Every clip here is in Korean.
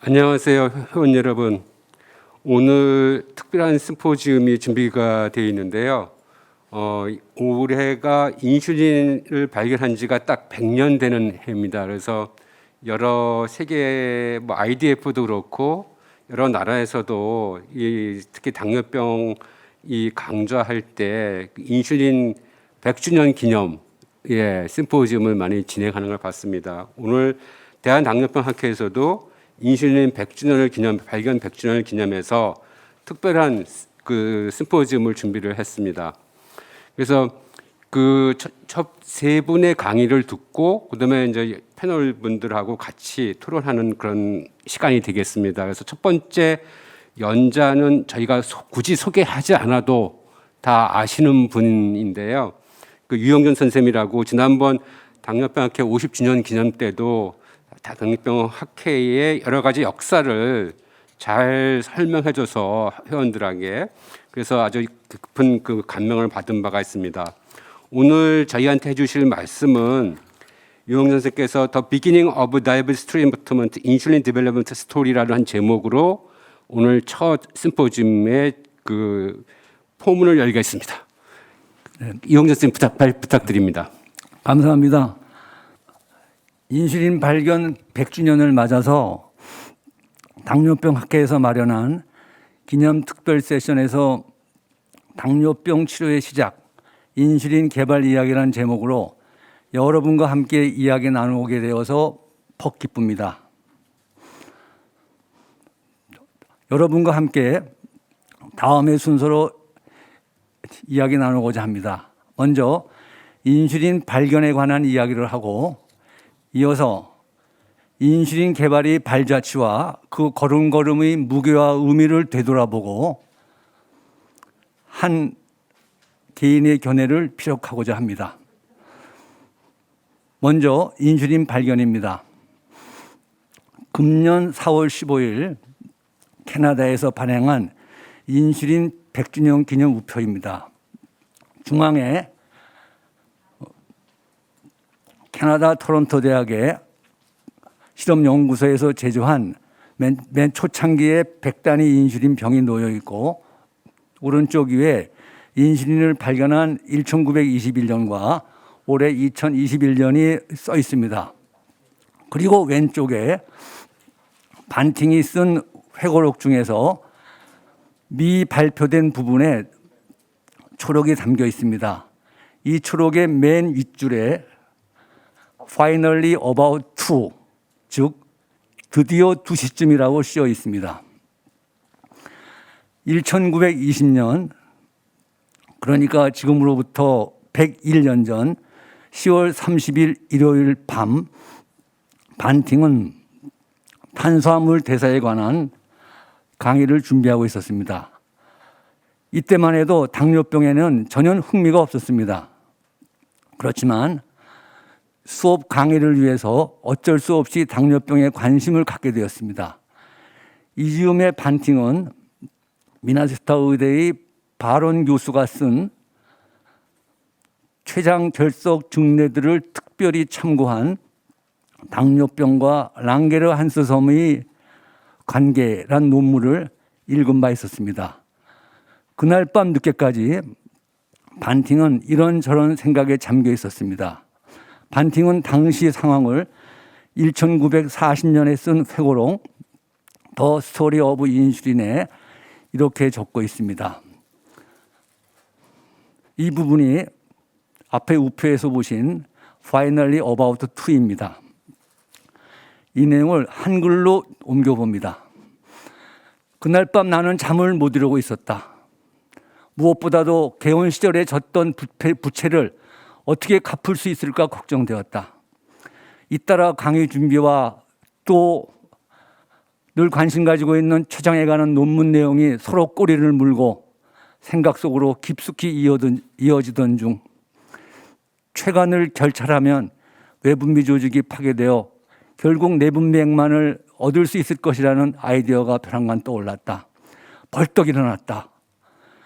안녕하세요, 회원 여러분. 오늘 특별한 심포지움이 준비가 되어 있는데요. 올해가 인슐린을 발견한 지가 딱 100년 되는 해입니다. 그래서 여러 세계 IDF도 그렇고 여러 나라에서도 특히 당뇨병 강조할 때 인슐린 100주년 기념 심포지움을 많이 진행하는 걸 봤습니다. 오늘 대한당뇨병학회에서도 인슐린 100주년을 발견 100주년을 기념해서 특별한 그 심포지움을 준비를 했습니다. 그래서 그 첫 세 분의 강의를 듣고 그다음에 이제 패널 분들하고 같이 토론하는 그런 시간이 되겠습니다. 그래서 첫 번째 연자는 저희가 굳이 소개하지 않아도 다 아시는 분인데요. 그 유영준 선생님이라고 지난번 당뇨병학회 50주년 기념 때도 당뇨병 학회의 여러 가지 역사를 잘 설명해줘서 회원들에게 그래서 아주 깊은 그 감명을 받은 바가 있습니다. 오늘 저희한테 해주실 말씀은 유영준 선생께서 The Beginning of Diabetes Treatment Insulin Development Story라는 한 제목으로 오늘 첫 심포지움의 그 포문을 열겠습니다. 이용준 선생님 부탁드립니다. 감사합니다. 인슐린 발견 100주년을 맞아서 당뇨병 학회에서 마련한 기념 특별 세션에서 당뇨병 치료의 시작, 인슐린 개발 이야기라는 제목으로 여러분과 함께 이야기 나누게 되어서 퍽 기쁩니다. 여러분과 함께 다음의 순서로 이야기 나누고자 합니다. 먼저 인슐린 발견에 관한 이야기를 하고 이어서 인슐린 개발의 발자취와 그 걸음걸음의 무게와 의미를 되돌아보고 한 개인의 견해를 피력하고자 합니다. 먼저 인슐린 발견입니다. 금년 4월 15일 캐나다에서 발행한 인슐린 100주년 기념 우표입니다. 중앙에 캐나다 토론토 대학의 실험연구소에서 제조한 맨 초창기의 100단위 인슐린 병이 놓여 있고 오른쪽 위에 인슐린을 발견한 1921년과 올해 2021년이 써 있습니다. 그리고 왼쪽에 반팅이 쓴 회고록 중에서 미발표된 부분에 초록이 담겨 있습니다. 이 초록의 맨 윗줄에 Finally about 2, 즉 드디어 2시쯤이라고 쓰여 있습니다. 1920년, 그러니까 지금으로부터 101년 전 10월 30일 일요일 밤 반팅은 탄수화물 대사에 관한 강의를 준비하고 있었습니다. 이때만 해도 당뇨병에는 전혀 흥미가 없었습니다. 그렇지만 수업 강의를 위해서 어쩔 수 없이 당뇨병에 관심을 갖게 되었습니다. 이즈음의 반팅은 미네소타 의대의 바론 교수가 쓴 췌장 결석 증례들을 특별히 참고한 당뇨병과 랑게르 한스섬의 관계란 논문을 읽은 바 있었습니다. 그날 밤 늦게까지 반팅은 이런저런 생각에 잠겨 있었습니다. 반팅은 당시 상황을 1940년에 쓴 회고록 더 스토리 오브 인슐린에 이렇게 적고 있습니다. 이 부분이 앞에 우표에서 보신 Finally about 2입니다. 이 내용을 한글로 옮겨봅니다. 그날 밤 나는 잠을 못 이루고 있었다. 무엇보다도 개원 시절에 졌던 부채를 어떻게 갚을 수 있을까 걱정되었다. 잇따라 강의 준비와 또 늘 관심 가지고 있는 췌장에 관한 논문 내용이 서로 꼬리를 물고 생각 속으로 깊숙이 이어지던 중 췌간을 결찰하면 외분비 조직이 파괴되어 결국 내분비액만을 얻을 수 있을 것이라는 아이디어가 벼랑간 떠올랐다. 벌떡 일어났다.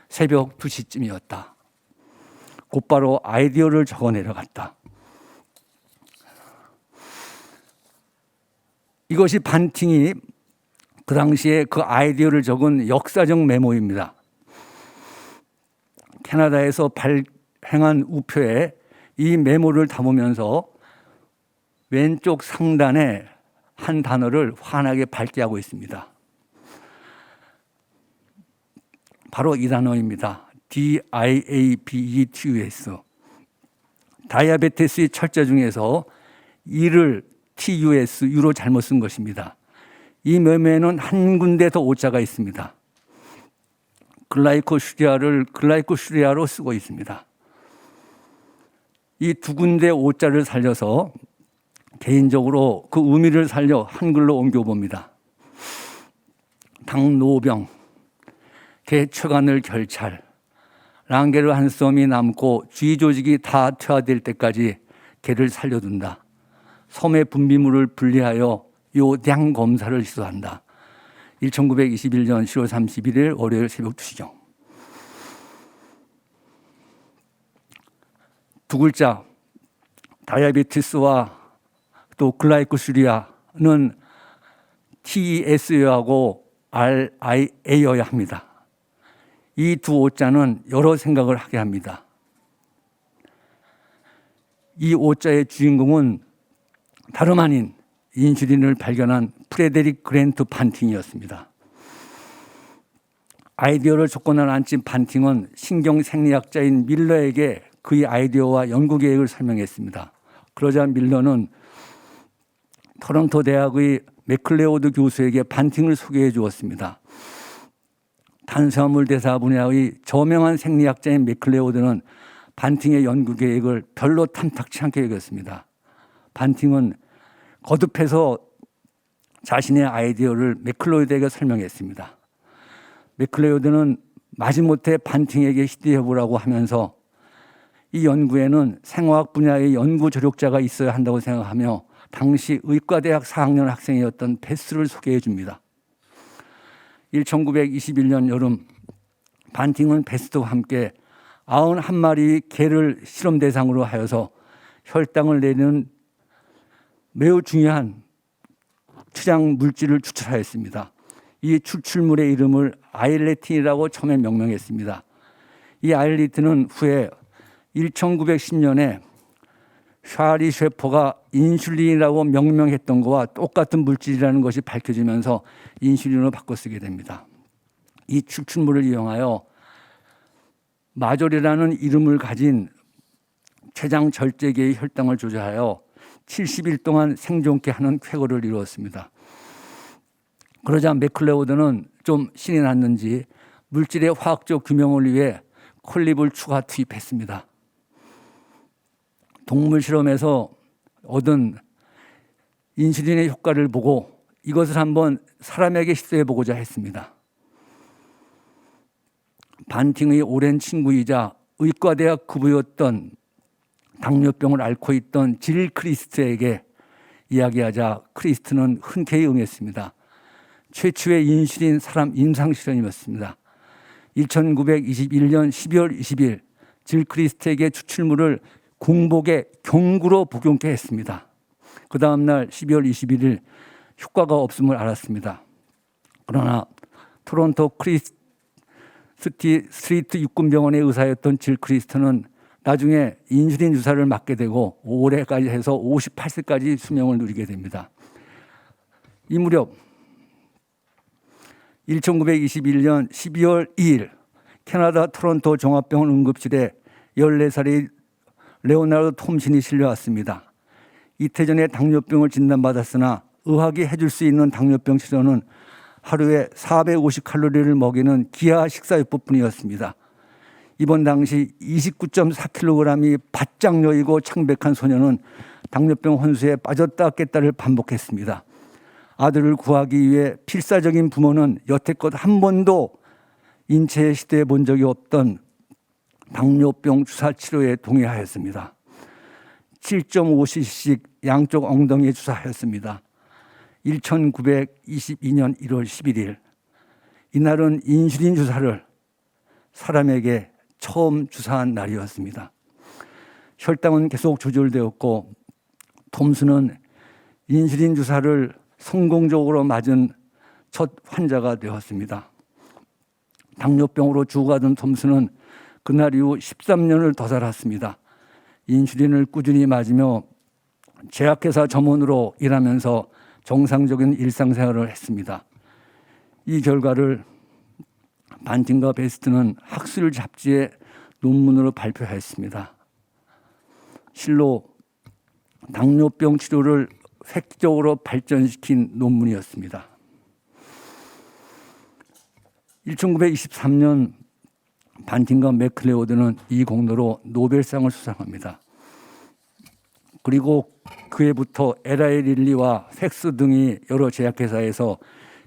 새벽 2시쯤이었다. 곧바로 아이디어를 적어 내려갔다. 이것이 반팅이 그 당시에 그 아이디어를 적은 역사적 메모입니다. 캐나다에서 발행한 우표에 이 메모를 담으면서 왼쪽 상단에 한 단어를 환하게 밝게 하고 있습니다. 바로 이 단어입니다. DIABETUS. 다이아베티스의 철자 중에서 이를 TUS, 유로 잘못 쓴 것입니다. 이 메모에는 한 군데 더 오자가 있습니다. 글라이코슈리아를 글라이코슈리아로 쓰고 있습니다. 이 두 군데 오자를 살려서 개인적으로 그 의미를 살려 한글로 옮겨봅니다. 당노병, 개체관을 결찰, 랑게르 한 썸이 남고 쥐 조직이 다 퇴화될 때까지 개를 살려둔다. 섬의 분비물을 분리하여 요량 검사를 시도한다. 1921년 10월 31일 월요일 새벽 2시경. 두 글자 다이아베티스와 또 글라이코슈리아는 TES여하고 RIA여야 합니다. 이 두 오자는 여러 생각을 하게 합니다. 이 오자의 주인공은 다름 아닌 인슐린을 발견한 프레데릭 그랜트 반팅이었습니다. 아이디어를 조건을 안 찐 반팅은 신경생리학자인 밀러에게 그의 아이디어와 연구 계획을 설명했습니다. 그러자 밀러는 토론토 대학의 맥클레오드 교수에게 반팅을 소개해 주었습니다. 탄수화물 대사 분야의 저명한 생리학자인 맥클레오드는 반팅의 연구 계획을 별로 탐탁치 않게 여겼습니다. 반팅은 거듭해서 자신의 아이디어를 맥클레오드에게 설명했습니다. 맥클레오드는 마지못해 반팅에게 시도해보라고 하면서 이 연구에는 생화학 분야의 연구 조력자가 있어야 한다고 생각하며 당시 의과대학 4학년 학생이었던 베스를 소개해 줍니다. 1921년 여름 반팅은 베스트와 함께 91마리 개를 실험 대상으로 하여서 혈당을 내리는 매우 중요한 추장 물질을 추출하였습니다. 이 추출물의 이름을 아일레틴이라고 처음에 명명했습니다. 이 아일레틴은 후에 1910년에 샤리 셰퍼가 인슐린이라고 명명했던 것과 똑같은 물질이라는 것이 밝혀지면서 인슐린으로 바꿔 쓰게 됩니다. 이 추출물을 이용하여 마졸이라는 이름을 가진 췌장 절제계의 혈당을 조절하여 70일 동안 생존케 하는 쾌거를 이루었습니다. 그러자 맥클레오드는 좀 신이 났는지 물질의 화학적 규명을 위해 콜립을 추가 투입했습니다. 동물 실험에서 얻은 인슐린의 효과를 보고 이것을 한번 사람에게 시도해 보고자 했습니다. 반팅의 오랜 친구이자 의과대학 구부였던 당뇨병을 앓고 있던 질 크리스트에게 이야기하자 크리스트는 흔쾌히 응했습니다. 최초의 인슐린 사람 임상 실험이었습니다. 1921년 12월 20일 질 크리스트에게 추출물을 공복에 경구로 복용케 했습니다. 그 다음 날 12월 21일 효과가 없음을 알았습니다. 그러나 토론토 스트리트 육군병원의 의사였던 질 크리스트는 나중에 인슐린 주사를 맞게 되고 올해까지 해서 58세까지 수명을 누리게 됩니다. 이 무렵 1921년 12월 2일 캐나다 토론토 종합병원 응급실에 14살의 레오나르도 톰슨이 실려왔습니다. 이태 전에 당뇨병을 진단받았으나 의학이 해줄 수 있는 당뇨병 치료는 하루에 450칼로리를 먹이는 기하 식사요법뿐이었습니다. 입원 당시 29.4kg이 바짝 여이고 창백한 소녀는 당뇨병 혼수에 빠졌다 깼다를 반복했습니다. 아들을 구하기 위해 필사적인 부모는 여태껏 한 번도 인체에 시도해 본 적이 없던 당뇨병 주사 치료에 동의하였습니다. 7.5cc씩 양쪽 엉덩이에 주사하였습니다. 1922년 1월 11일 이날은 인슐린 주사를 사람에게 처음 주사한 날이었습니다. 혈당은 계속 조절되었고 톰슨은 인슐린 주사를 성공적으로 맞은 첫 환자가 되었습니다. 당뇨병으로 죽어가던 톰슨은 그날 이후 13년을 더 살았습니다. 인슐린을 꾸준히 맞으며 제약회사 점원으로 일하면서 정상적인 일상생활을 했습니다. 이 결과를 반팅과 베스트는 학술 잡지에 논문으로 발표했습니다. 실로 당뇨병 치료를 획기적으로 발전시킨 논문이었습니다. 1923년 반팅과 맥클레오드는 이 공로로 노벨상을 수상합니다. 그리고 그 해부터 에라이 릴리와 팩스 등이 여러 제약회사에서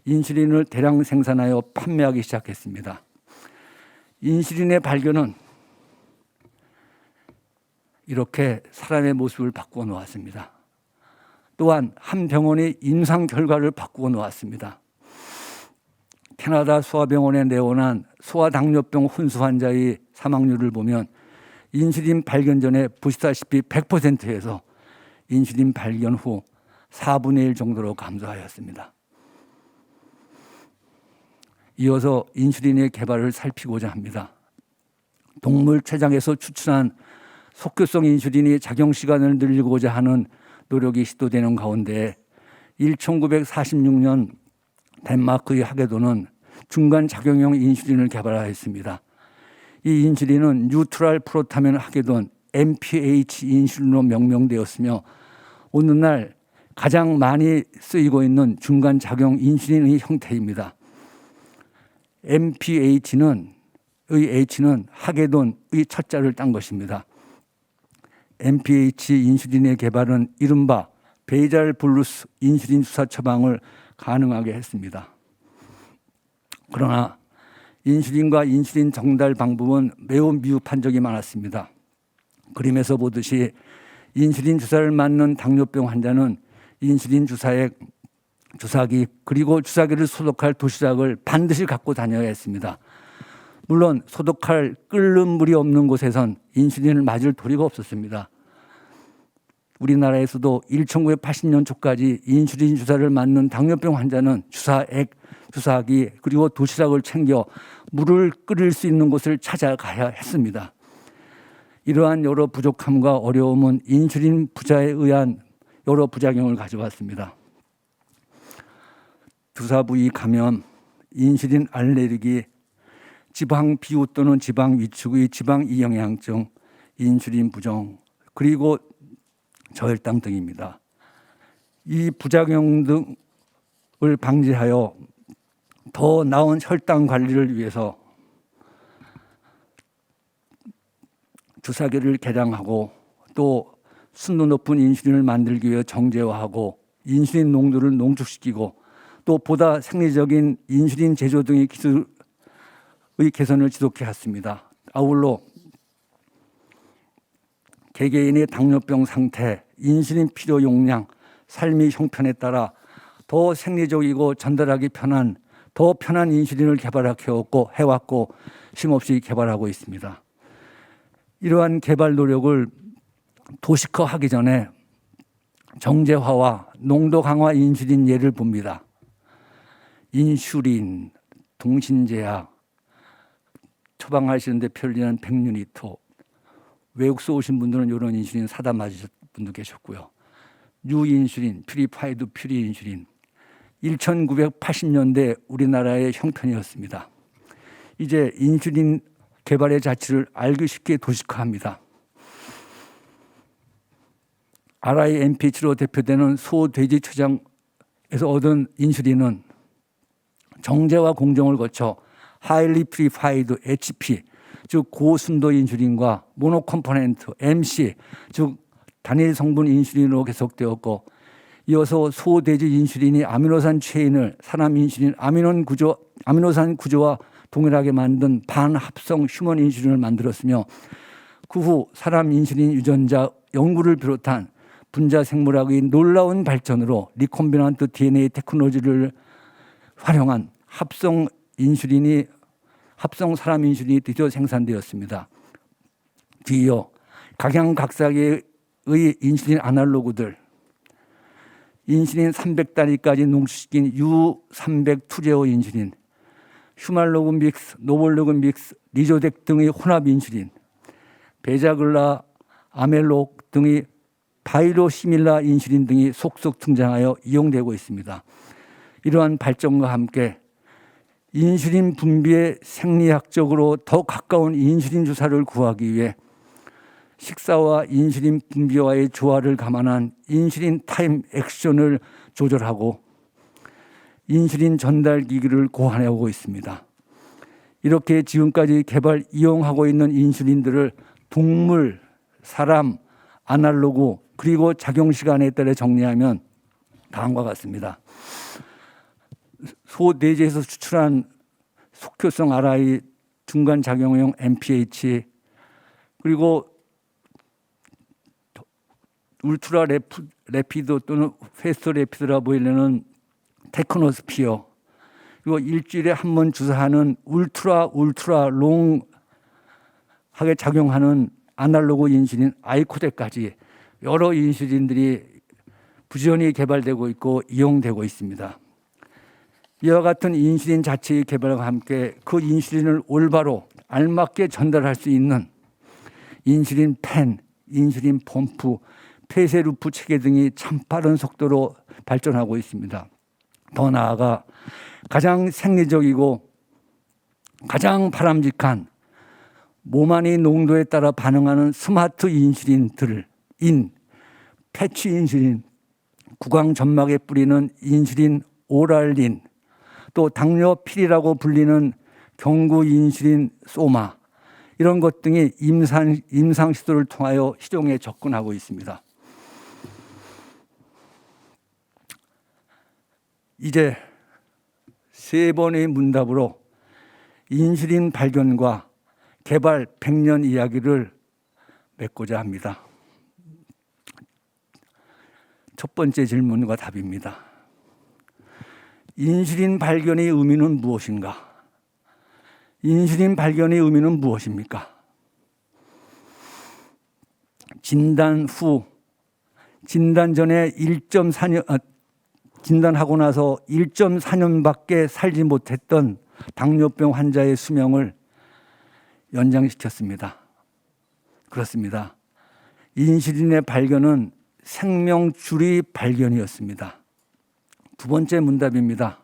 인슐린을 대량 생산하여 판매하기 시작했습니다. 인슐린의 발견은 이렇게 사람의 모습을 바꾸어 놓았습니다. 또한 한 병원이 임상 결과를 바꾸어 놓았습니다. 캐나다 소아병원에 내원한 소아당뇨병 혼수 환자의 사망률을 보면 인슐린 발견 전에 보시다시피 100%에서 인슐린 발견 후 4분의 1 정도로 감소하였습니다. 이어서 인슐린의 개발을 살피고자 합니다. 동물 췌장에서 추출한 속효성 인슐린이 작용 시간을 늘리고자 하는 노력이 시도되는 가운데 1946년 덴마크의 하게도는 중간 작용형 인슐린을 개발하였습니다. 이 인슐린은 뉴트랄 프로타민 하게돈 MPH 인슐린으로 명명되었으며 오늘날 가장 많이 쓰이고 있는 중간 작용 인슐린의 형태입니다. MPH는 H는 하게돈의 첫 자를 딴 것입니다. MPH 인슐린의 개발은 이른바 베이잘 볼루스 인슐린 주사 처방을 가능하게 했습니다. 그러나 인슐린과 인슐린 정달 방법은 매우 미흡한 적이 많았습니다. 그림에서 보듯이 인슐린 주사를 맞는 당뇨병 환자는 인슐린 주사액, 주사기 그리고 주사기를 소독할 도시락을 반드시 갖고 다녀야 했습니다. 물론 소독할 끓는 물이 없는 곳에선 인슐린을 맞을 도리가 없었습니다. 우리나라에서도 1980년 초까지 인슐린 주사를 맞는 당뇨병 환자는 주사액, 주사기 그리고 도시락을 챙겨 물을 끓일 수 있는 곳을 찾아가야 했습니다. 이러한 여러 부족함과 어려움은 인슐린 부자에 의한 여러 부작용을 가져왔습니다. 주사 부위 감염, 인슐린 알레르기, 지방 비후 또는 지방 위축의 지방 이영양증, 인슐린 부정, 그리고 저혈당 등입니다. 이 부작용 등을 방지하여 더 나은 혈당 관리를 위해서 주사기를 개량하고 또 순도 높은 인슐린을 만들기 위해 정제화하고 인슐린 농도를 농축시키고 또 보다 생리적인 인슐린 제조 등의 기술의 개선을 지속해 왔습니다. 아울러 개개인의 당뇨병 상태, 인슐린 필요 용량, 삶의 형편에 따라 더 생리적이고 전달하기 편한 더 편한 인슐린을 해왔고 쉼없이 개발하고 있습니다. 이러한 개발 노력을 도식화하기 전에 정제화와 농도 강화 인슐린 예를 봅니다. 인슐린, 동신제약, 처방하시는데 편리한 백유니토, 외국서 오신 분들은 이런 인슐린 사다 맞으실 분도 계셨고요. 뉴인슐린, 퓨리파이드 퓨리인슐린, 1980년대 우리나라의 형편이었습니다. 이제 인슐린 개발의 자취를 알기 쉽게 도식화합니다. RIMPH로 대표되는 소돼지 췌장에서 얻은 인슐린은 정제와 공정을 거쳐 Highly Purified HP, 즉 고순도 인슐린과 모노컴포넌트 MC, 즉 단일 성분 인슐린으로 계속되었고 이어서 소돼지 인슐린이 아미노산 체인을 사람 인슐린 아미노산 구조와 동일하게 만든 반합성 휴먼 인슐린을 만들었으며 그 후 사람 인슐린 유전자 연구를 비롯한 분자 생물학의 놀라운 발전으로 리콤비넌트 DNA 테크놀로지를 활용한 합성 사람 인슐린이 드디어 생산되었습니다. 뒤이어 각양각색의 인슐린 아날로그들, 인슐린 300단위까지 농축시킨 U300 투제오 인슐린, 휴말로그 믹스, 노볼로그 믹스, 리조덱 등의 혼합 인슐린, 베자글라, 아멜록 등의 바이로시밀라 인슐린 등이 속속 등장하여 이용되고 있습니다. 이러한 발전과 함께 인슐린 분비에 생리학적으로 더 가까운 인슐린 주사를 구하기 위해 식사와 인슐린 분비와의 조화를 감안한 인슐린 타임 액션을 조절하고 인슐린 전달 기기를 고안해오고 있습니다. 이렇게 지금까지 개발 이용하고 있는 인슐린들을 동물, 사람, 아날로그 그리고 작용 시간에 따라 정리하면 다음과 같습니다. 소 내지에서 추출한 속효성 RI 중간 작용형 MPH, 그리고 울트라 레피드 또는 페스트 레피드라 보이려는 테크노스피어, 그리고 일주일에 한 번 주사하는 울트라 롱하게 작용하는 아날로그 인슐린 아이코덱까지 여러 인슐린들이 부지런히 개발되고 있고 이용되고 있습니다. 이와 같은 인슐린 자체의 개발과 함께 그 인슐린을 올바로 알맞게 전달할 수 있는 인슐린 펜, 인슐린 펌프, 폐쇄 루프 체계 등이 참 빠른 속도로 발전하고 있습니다. 더 나아가 가장 생리적이고 가장 바람직한 몸 안의 농도에 따라 반응하는 스마트 인슐린들을 패치 인슐린, 구강 점막에 뿌리는 인슐린 오랄린, 또 당뇨필이라고 불리는 경구 인슐린 소마, 이런 것 등이 임상 시도를 통하여 시종에 접근하고 있습니다. 이제 세 번의 문답으로 인슐린 발견과 개발 100년 이야기를 맺고자 합니다. 첫 번째 질문과 답입니다. 인슐린 발견의 의미는 무엇인가? 인슐린 발견의 의미는 무엇입니까? 진단 후, 진단 전에 1.4년, 진단하고 나서 1.4년밖에 살지 못했던 당뇨병 환자의 수명을 연장시켰습니다. 그렇습니다. 인슐린의 발견은 생명줄의 발견이었습니다. 두 번째 문답입니다.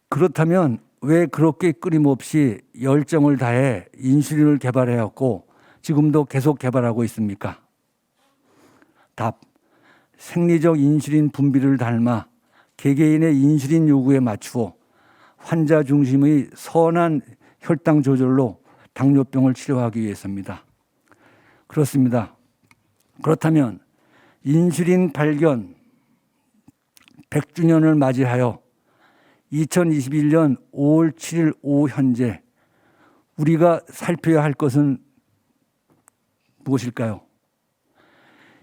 그렇다면 왜 그렇게 끊임없이 열정을 다해 인슐린을 개발해왔고 지금도 계속 개발하고 있습니까? 답. 생리적 인슐린 분비를 닮아 개개인의 인슐린 요구에 맞추어 환자 중심의 선한 혈당 조절로 당뇨병을 치료하기 위해서입니다. 그렇습니다. 그렇다면 인슐린 발견 100주년을 맞이하여 2021년 5월 7일 오후 현재 우리가 살펴야 할 것은 무엇일까요?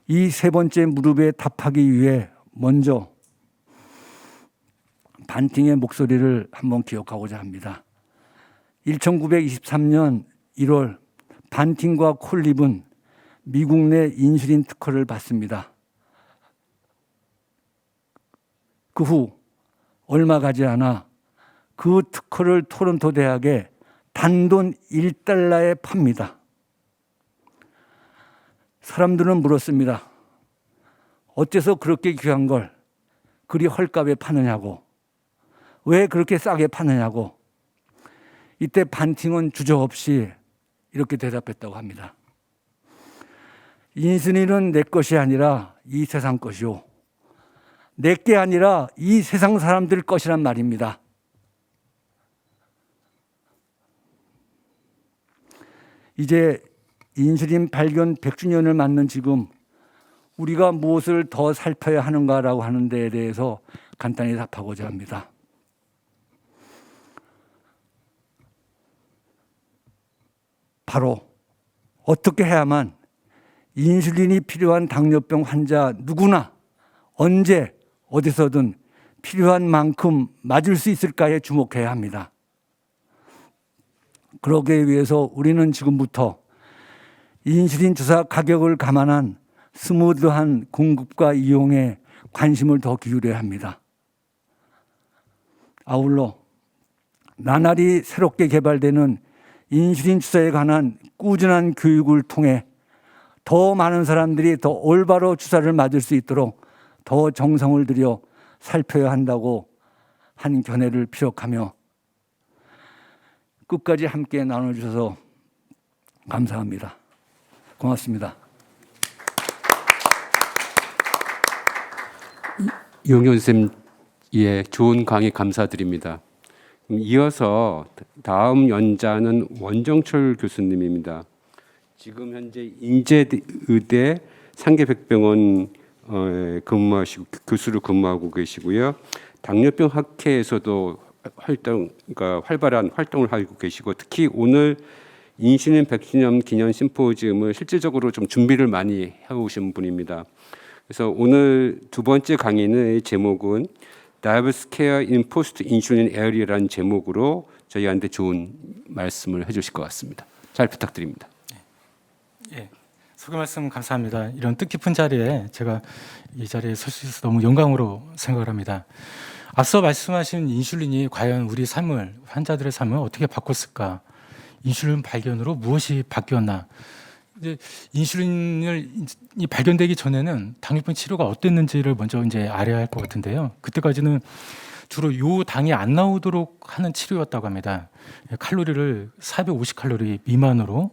이 세 번째 무릎에 답하기 위해 먼저 반팅의 목소리를 한번 기억하고자 합니다. 1923년 1월 반팅과 콜립은 미국 내 인슐린 특허를 받습니다. 그 후 얼마 가지 않아 그 특허를 토론토 대학에 단돈 $1에 팝니다. 사람들은 물었습니다. 어째서 그렇게 귀한 걸 그리 헐값에 파느냐고, 왜 그렇게 싸게 파느냐고. 이때 반팅은 주저없이 이렇게 대답했다고 합니다. 인슐린은 내 것이 아니라 이 세상 것이오. 내 게 아니라 이 세상 사람들 것이란 말입니다. 이제 인슐린 발견 100주년을 맞는 지금 우리가 무엇을 더 살펴야 하는가라고 하는 데에 대해서 간단히 답하고자 합니다. 바로 어떻게 해야만 인슐린이 필요한 당뇨병 환자 누구나 언제 어디서든 필요한 만큼 맞을 수 있을까에 주목해야 합니다. 그러기 위해서 우리는 지금부터 인슐린 주사 가격을 감안한 스무드한 공급과 이용에 관심을 더 기울여야 합니다. 아울러 나날이 새롭게 개발되는 인슐린 주사에 관한 꾸준한 교육을 통해 더 많은 사람들이 더 올바로 주사를 맞을 수 있도록 더 정성을 들여 살펴야 한다고 한 견해를 피력하며 끝까지 함께 나눠주셔서 감사합니다. 고맙습니다. 이용현 쌤, 예, 좋은 강의 감사드립니다. 이어서 다음 연자는 원정철 교수님입니다. 지금 현재 인제의대 상계백병원 근무하시고 교수로 근무하고 계시고요. 당뇨병 학회에서도 그러니까 활발한 활동을 하고 계시고, 특히 오늘 인슐린 100주년 기념 심포지움을 실질적으로 좀 준비를 많이 해오신 분입니다. 그래서 오늘 두 번째 강의는 제목은 Diabetes Care in Post Insulin Era라는 제목으로 저희한테 좋은 말씀을 해주실 것 같습니다. 잘 부탁드립니다. 예, 소개 말씀 감사합니다. 이런 뜻깊은 자리에 제가 이 자리에 설 수 있어서 너무 영광으로 생각을 합니다. 앞서 말씀하신 인슐린이 과연 우리 삶을, 환자들의 삶을 어떻게 바꿨을까? 인슐린 발견으로 무엇이 바뀌었나? 이제 인슐린이 발견되기 전에는 당뇨병 치료가 어땠는지를 먼저 이제 알아야 할 것 같은데요. 그때까지는 주로 요 당이 안 나오도록 하는 치료였다고 합니다. 칼로리를 450칼로리 미만으로,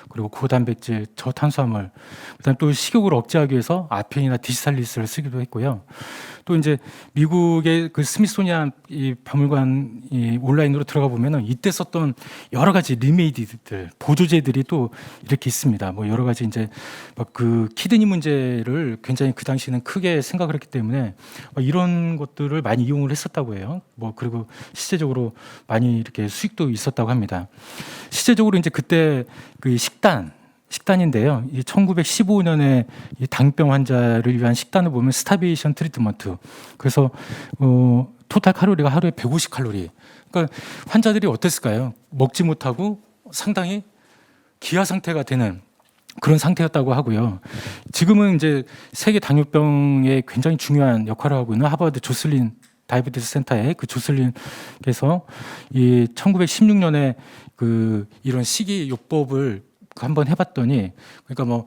그리고 고단백질, 저탄수화물, 그다음 또 식욕을 억제하기 위해서 아펜이나 디지탈리스를 쓰기도 했고요. 또 이제 미국의 그 스미소니안 이 박물관 이 온라인으로 들어가 보면은 이때 썼던 여러 가지 리메이디들, 보조제들이 또 이렇게 있습니다. 뭐 여러 가지 이제 막 그 키드니 문제를 굉장히 그 당시에는 크게 생각을 했기 때문에 이런 것들을 많이 이용을 했었다고 해요. 뭐 그리고 실제적으로 많이 이렇게 수익도 있었다고 합니다. 실제적으로 이제 그때 그 식단인데요. 1915년에 이 당뇨병 환자를 위한 식단을 보면 스타베이션 트리트먼트. 그래서 토탈 칼로리가 하루에 150칼로리. 그러니까 환자들이 어땠을까요? 먹지 못하고 상당히 기아 상태가 되는 그런 상태였다고 하고요. 지금은 이제 세계 당뇨병에 굉장히 중요한 역할을 하고 있는 하버드 조슬린 다이비티스 센터의 그 조슬린께서 이 1916년에 그 이런 식이요법을 한번 해봤더니, 그러니까 뭐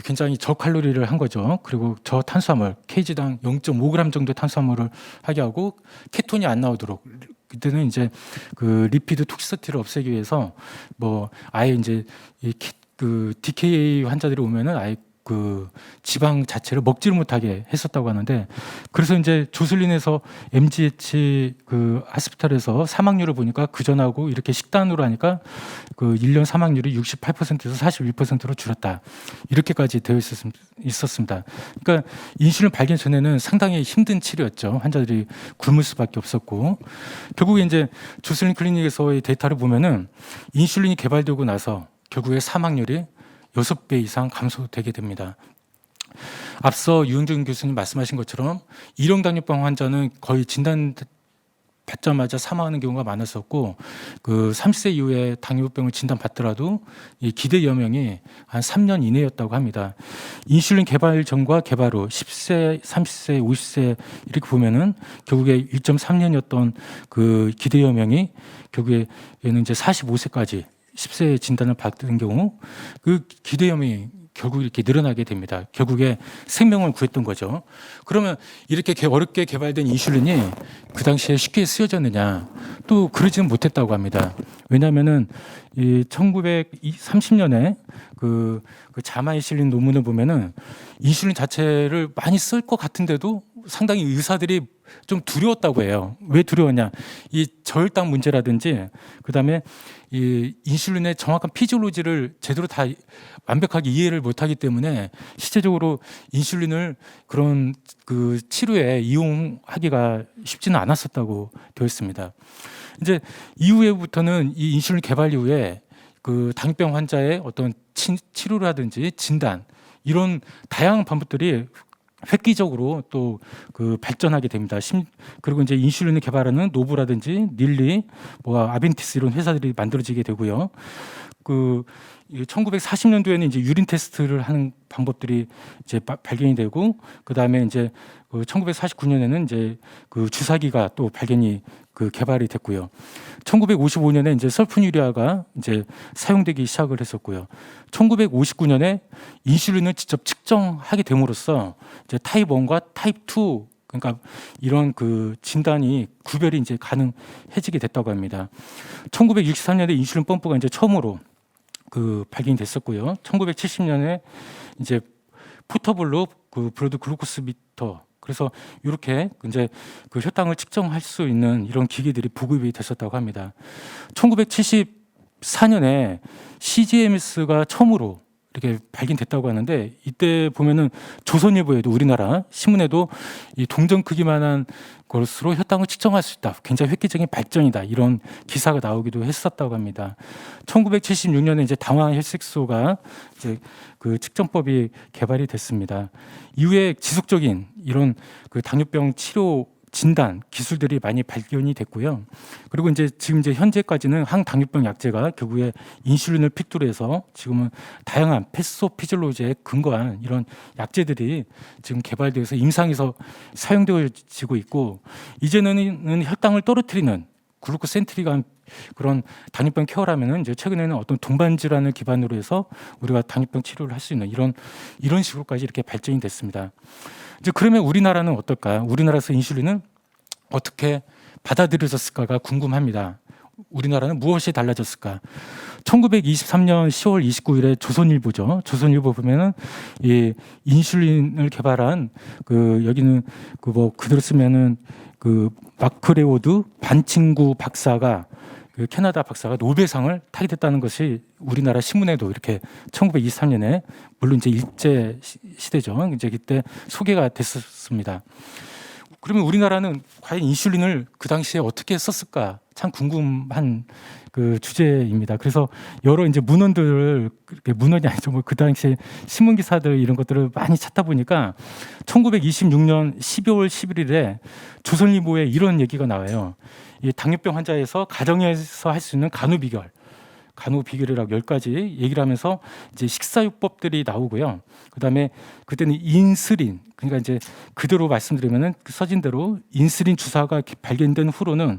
굉장히 저칼로리를 한 거죠. 그리고 저탄수화물, kg당 0.5g 정도의 탄수화물을 하게 하고 케톤이 안 나오도록. 그때는 이제 그 리피드 톡시시티를 없애기 위해서 뭐 아예 이제 그 DKA 환자들이 오면은 아예 그 지방 자체를 먹지를 못하게 했었다고 하는데, 그래서 이제 조슬린에서 MGH 그 하스피탈에서 사망률을 보니까 그 전하고 이렇게 식단으로 하니까 그 1년 사망률이 68%에서 41%로 줄었다. 이렇게까지 되어 있었습니다. 그러니까 인슐린 발견 전에는 상당히 힘든 치료였죠. 환자들이 굶을 수밖에 없었고, 결국에 이제 조슬린 클리닉에서의 데이터를 보면은 인슐린이 개발되고 나서 결국에 사망률이 6배 이상 감소되게 됩니다. 앞서 유영준 교수님 말씀하신 것처럼 일형 당뇨병 환자는 거의 진단 받자마자 사망하는 경우가 많았었고, 그 30세 이후에 당뇨병을 진단받더라도 이 기대 여명이 한 3년 이내였다고 합니다. 인슐린 개발 전과 개발 후 10세, 30세, 50세 이렇게 보면은 결국에 1.3년이었던 그 기대 여명이 결국에 얘는 이제 45세까지 10세 진단을 받은 경우 그 기대염이 결국 이렇게 늘어나게 됩니다. 결국에 생명을 구했던 거죠. 그러면 이렇게 어렵게 개발된 인슐린이 그 당시에 쉽게 쓰여졌느냐? 또 그러지는 못했다고 합니다. 왜냐하면은 이 1930년에 그 자마 인슐린 논문을 보면은 인슐린 자체를 많이 쓸 것 같은데도 상당히 의사들이 좀 두려웠다고 해요. 왜 두려웠냐? 이 저혈당 문제라든지 그다음에 이 인슐린의 정확한 피지올로지를 제대로 다 완벽하게 이해를 못하기 때문에 실제적으로 인슐린을 그런 그 치료에 이용하기가 쉽지는 않았었다고 되어 있습니다. 이제 이후에부터는 이 인슐린 개발 이후에 그 당뇨병 환자의 어떤 치료라든지 진단 이런 다양한 방법들이 획기적으로 또 그 발전하게 됩니다. 그리고 이제 인슐린을 개발하는 노브라든지 닐리, 뭐 아벤티스 이런 회사들이 만들어지게 되고요. 그 1940년도에는 이제 유린 테스트를 하는 방법들이 이제 발견이 되고, 그 다음에 이제 1949년에는 이제 그 주사기가 또 발견이 개발이 됐고요. 1955년에 이제 설프유리아가 이제 사용되기 시작을 했었고요. 1959년에 인슐린을 직접 측정하게 됨으로써 이제 타입 1과 타입 2, 그러니까 이런 진단이 구별이 이제 가능해지게 됐다고 합니다. 1963년에 인슐린 펌프가 이제 처음으로 발견이 됐었고요. 1970년에 이제 포터블로 블러드 글루코스 미터, 그래서 이렇게 이제 혈당을 측정할 수 있는 이런 기기들이 보급이 됐었다고 합니다. 1974년에 CGMS가 처음으로 이렇게 발견됐다고 하는데, 이때 보면은 조선일보에도, 우리나라 신문에도 이 동전 크기만한 것으로 혈당을 측정할 수 있다, 굉장히 획기적인 발전이다, 이런 기사가 나오기도 했었다고 합니다. 1976년에 이제 당화 혈색소가 이제 측정법이 개발이 됐습니다. 이후에 지속적인 이런 당뇨병 치료 진단 기술들이 많이 발견이 됐고요. 그리고 이제 지금 현재까지는 항당뇨병 약제가 결국에 인슐린을 필두로 해서 지금은 다양한 패소피질로제에 근거한 이런 약제들이 지금 개발되어서 임상에서 사용되어지고 있고, 이제는 혈당을 떨어뜨리는 글루코센트릭한 그런 당뇨병 케어라면은 이제 최근에는 어떤 동반 질환을 기반으로 해서 우리가 당뇨병 치료를 할 수 있는 이런 식으로까지 이렇게 발전이 됐습니다. 이제 그러면 우리나라는 어떨까? 우리나라에서 인슐린은 어떻게 받아들여졌을까가 궁금합니다. 우리나라는 무엇이 달라졌을까? 1923년 10월 29일에 조선일보죠. 조선일보 보면은 이 인슐린을 개발한 여기는 그대로 쓰면은 마크레오드 반친구 박사가, 캐나다 박사가 노벨상을 타게 됐다는 것이 우리나라 신문에도 이렇게 1923년에, 물론 이제 일제 시대죠, 이제 그때 소개가 됐었습니다. 그러면 우리나라는 과연 인슐린을 그 당시에 어떻게 썼을까 참 궁금한 주제입니다. 그래서 여러 이제 문헌들을, 문헌이 아니죠, 그 당시에 신문 기사들 이런 것들을 많이 찾다 보니까 1926년 12월 11일에 조선일보에 이런 얘기가 나와요. 이 당뇨병 환자에서 가정에서 할 수 있는 간호 비결이라고 10가지 얘기를 하면서 이제 식사요법들이 나오고요. 그다음에 그때는 인슐린, 그러니까 이제 그대로 말씀드리면은 써진 대로 인슐린 주사가 발견된 후로는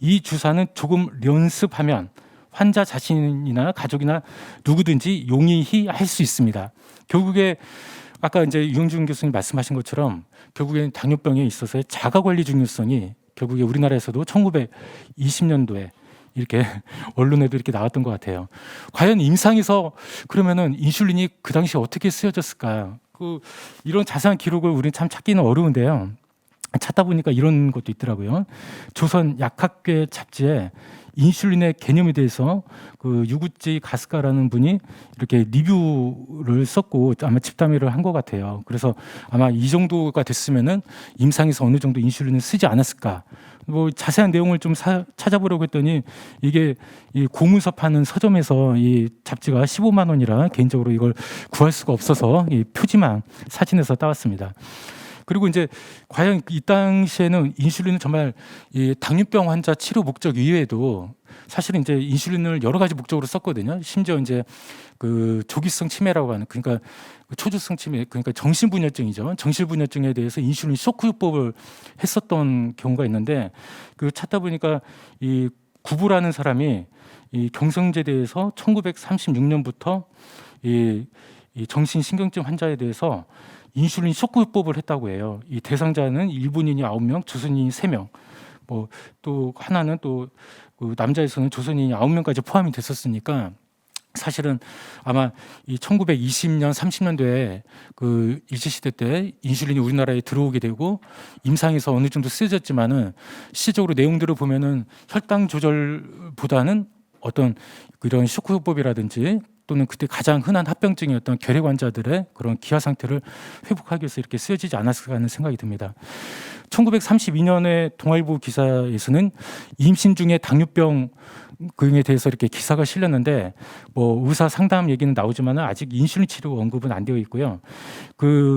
이 주사는 조금 연습하면 환자 자신이나 가족이나 누구든지 용이히 할 수 있습니다. 결국에 아까 이제 유영준 교수님 말씀하신 것처럼 결국엔 당뇨병에 있어서의 자가관리 중요성이 결국에 우리나라에서도 1920년도에 이렇게 언론에도 이렇게 나왔던 것 같아요. 과연 임상에서 그러면은 인슐린이 그 당시에 어떻게 쓰여졌을까? 이런 자세한 기록을 우리는 참 찾기는 어려운데요. 찾다 보니까 이런 것도 있더라고요. 조선 약학계 잡지에 인슐린의 개념에 대해서 유구지 가스카라는 분이 이렇게 리뷰를 썼고 아마 집담회를 한 것 같아요. 그래서 아마 이 정도가 됐으면은 임상에서 어느 정도 인슐린을 쓰지 않았을까. 자세한 내용을 좀 찾아보려고 했더니 이게 이 고문서 파는 서점에서 이 잡지가 15만 원이라 개인적으로 이걸 구할 수가 없어서 이 표지만 사진에서 따왔습니다. 그리고 이제 과연 이 당시에는 인슐린은 정말 이 당뇨병 환자 치료 목적 이외에도 사실은 이제 인슐린을 여러 가지 목적으로 썼거든요. 심지어 이제 조기성 치매라고 하는, 그러니까 초조성 치매, 그러니까 정신분열증이죠. 정신분열증에 대해서 인슐린 쇼크요법을 했었던 경우가 있는데, 찾다 보니까 이 구부라는 사람이 이 경성제대에서 1936년부터 이 정신신경증 환자에 대해서 인슐린 쇼크요법을 했다고 해요. 이 대상자는 일본인이 9명, 조선인이 3명, 또 하나는 또 남자에서는 조선인이 9명까지 포함이 됐었으니까 사실은 아마 이 1920년, 30년대에 일제시대 때 인슐린이 우리나라에 들어오게 되고 임상에서 어느 정도 쓰여졌지만은 실질적으로 내용들을 보면은 혈당 조절보다는 어떤 이런 쇼크요법이라든지 또는 그때 가장 흔한 합병증이었던 결핵 환자들의 그런 기아 상태를 회복하기 위해서 이렇게 쓰여지지 않았을까 하는 생각이 듭니다. 1932년에 동아일보 기사에서는 임신 중에 당뇨병 그에 대해서 이렇게 기사가 실렸는데 의사 상담 얘기는 나오지만 아직 인슐린 치료 언급은 안 되어 있고요.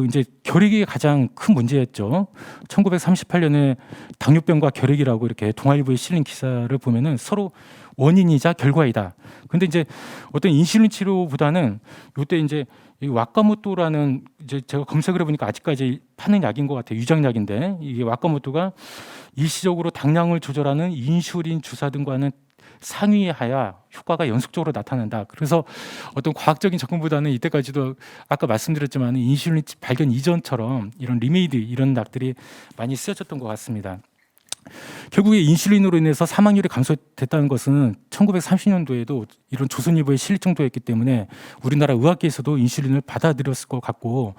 이제 결핵이 가장 큰 문제였죠. 1938년에 당뇨병과 결핵이라고 이렇게 동아일보에 실린 기사를 보면은 서로 원인이자 결과이다. 근데 이제 어떤 인슐린 치료보다는 요때 이제 이 와카모토라는 이제 제가 검색을 해보니까 아직까지 파는 약인 것 같아요. 유장약인데 이게 와카모토가 일시적으로 당량을 조절하는 인슐린 주사 등과는 상위하야 효과가 연속적으로 나타난다. 그래서 어떤 과학적인 접근보다는 이때까지도 아까 말씀드렸지만 인슐린 발견 이전처럼 이런 리메이드 이런 약들이 많이 쓰여졌던 것 같습니다. 결국에 인슐린으로 인해서 사망률이 감소됐다는 것은 1930년도에도 이런 조선일보에 실릴 정도였기 때문에 우리나라 의학계에서도 인슐린을 받아들였을 것 같고,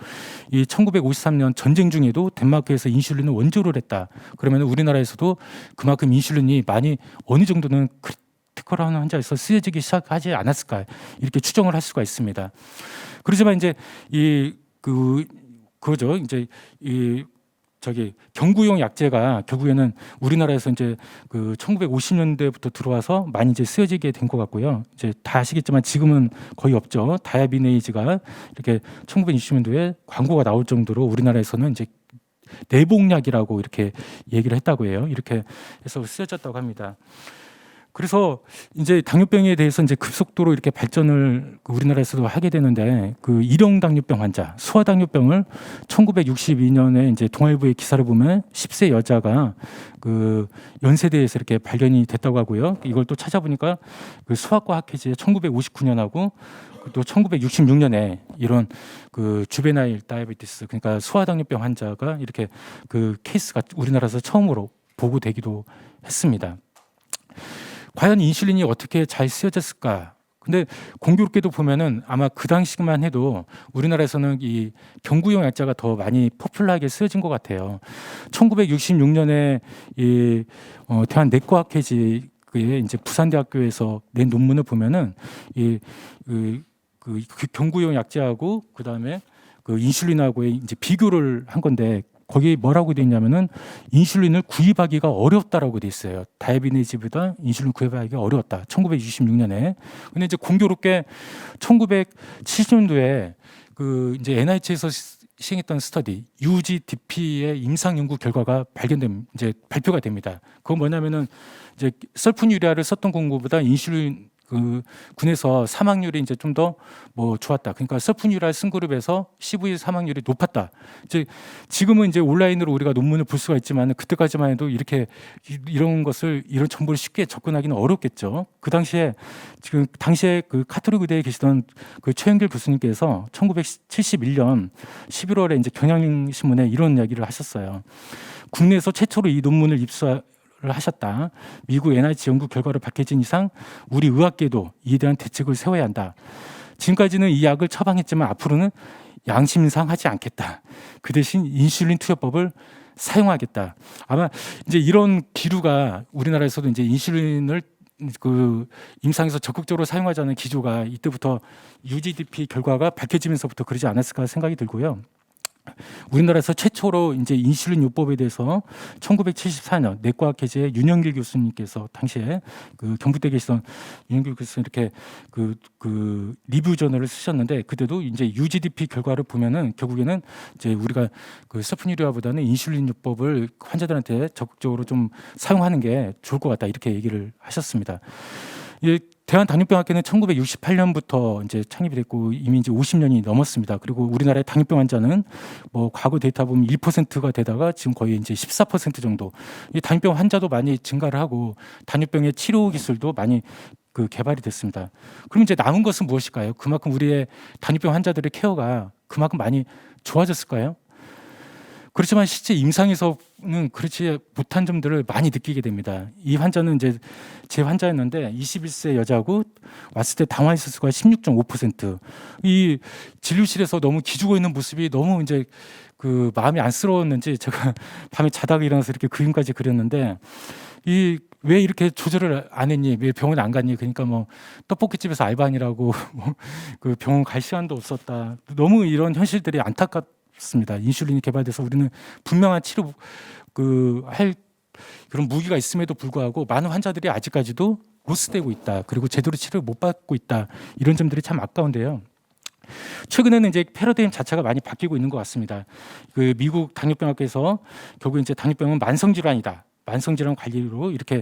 이 1953년 전쟁 중에도 덴마크에서 인슐린을 원조를 했다. 그러면 우리나라에서도 그만큼 인슐린이 많이 어느 정도는 크리티컬한 환자에서 쓰여지기 시작하지 않았을까 이렇게 추정을 할 수가 있습니다. 그렇지만 이제 그거죠. 이제 경구용 약제가 결국에는 우리나라에서 이제 1950년대부터 들어와서 많이 이제 쓰여지게 된 것 같고요. 이제 다 아시겠지만 지금은 거의 없죠. 다이아비네이즈가 이렇게 1960년도에 광고가 나올 정도로 우리나라에서는 이제 내복약이라고 이렇게 얘기를 했다고 해요. 이렇게 해서 쓰여졌다고 합니다. 그래서 이제 당뇨병에 대해서 이제 급속도로 이렇게 발전을 우리나라에서도 하게 되는데, 일형 당뇨병 환자, 소아 당뇨병을 1962년에 이제 동아일보의 기사를 보면 10세 여자가 연세대에서 이렇게 발견이 됐다고 하고요. 이걸 또 찾아보니까 소아과 학회지에 1959년하고 또 1966년에 이런 주베나일 다이아베티스, 그러니까 소아 당뇨병 환자가 이렇게 케이스가 우리나라에서 처음으로 보고되기도 했습니다. 과연 인슐린이 어떻게 잘 쓰여졌을까? 근데 공교롭게도 보면은 아마 그 당시만 해도 우리나라에서는 이 경구용 약자가 더 많이 포퓰러하게 쓰여진 것 같아요. 1966년에 대한내과학회지에 이제 부산대학교에서 낸 논문을 보면은 경구용 약제하고 그다음에 인슐린하고의 이제 비교를 한 건데, 거기 뭐라고 돼 있냐면은 인슐린을 구입하기가 어렵다라고 돼 있어요. 다이아비네이즈보다 인슐린 구입하기가 어려웠다. 1966년에. 근데 이제 공교롭게 1970년도에 이제 NIH에서 시행했던 스터디 UGDP의 임상 연구 결과가 이제 발표가 됩니다. 그건 뭐냐면은 이제 설푸뉴리아를 썼던 공구보다 인슐린 군에서 사망률이 이제 좀 더 좋았다. 그러니까 설푸뉴리아를 쓴 그룹에서 CV 사망률이 높았다. 이제 지금은 이제 온라인으로 우리가 논문을 볼 수가 있지만 그때까지만 해도 이런 정보를 쉽게 접근하기는 어렵겠죠. 당시에 카톨릭 의대에 계시던 최영길 교수님께서 1971년 11월에 이제 경향신문에 이런 이야기를 하셨어요. 국내에서 최초로 이 논문을 하셨다. 미국 NIH 연구 결과로 밝혀진 이상 우리 의학계도 이에 대한 대책을 세워야 한다. 지금까지는 이 약을 처방했지만 앞으로는 양심상 하지 않겠다. 그 대신 인슐린 투여법을 사용하겠다. 아마 이제 이런 기류가 우리나라에서도 이제 인슐린을 임상에서 적극적으로 사용하자는 기조가 이때부터 UGDP 결과가 밝혀지면서부터 그러지 않았을까 생각이 들고요. 우리나라에서 최초로 이제 인슐린 요법에 대해서 1974년 내과학회지의 윤영길 교수님께서 당시에 경북대 계시던 윤영길 교수님 이렇게 리뷰 저널을 쓰셨는데, 그때도 이제 UGDP 결과를 보면은 결국에는 이제 우리가 설푸뉴리아보다는 인슐린 요법을 환자들한테 적극적으로 좀 사용하는 게 좋을 것 같다, 이렇게 얘기를 하셨습니다. 대한당뇨병학회는 1968년부터 이제 창립이 됐고 이미 이제 50년이 넘었습니다. 그리고 우리나라의 당뇨병 환자는 과거 데이터 보면 1%가 되다가 지금 거의 이제 14% 정도. 이 당뇨병 환자도 많이 증가를 하고 당뇨병의 치료 기술도 많이 개발이 됐습니다. 그럼 이제 남은 것은 무엇일까요? 그만큼 우리의 당뇨병 환자들의 케어가 그만큼 많이 좋아졌을까요? 그렇지만 실제 임상에서는 그렇지 못한 점들을 많이 느끼게 됩니다. 이 환자는 이제 제 환자였는데 21세 여자고 왔을 때 당화혈 수가 16.5%. 이 진료실에서 너무 기죽어 있는 모습이 너무 이제 마음이 안쓰러웠는지 제가 밤에 자다가 일어나서 이렇게 그림까지 그렸는데, 왜 이렇게 조절을 안 했니? 왜 병원 안 갔니? 그러니까 떡볶이집에서 알바하느라고 병원 갈 시간도 없었다. 너무 이런 현실들이 안타깝습니다. 인슐린이 개발돼서 우리는 분명한 치료 할 그런 무기가 있음에도 불구하고 많은 환자들이 아직까지도 로스되고 있다. 그리고 제대로 치료를 못 받고 있다. 이런 점들이 참 아까운데요. 최근에는 이제 패러다임 자체가 많이 바뀌고 있는 것 같습니다. 미국 당뇨병학회에서 결국 이제 당뇨병은 만성 질환이다. 만성질환 관리로 이렇게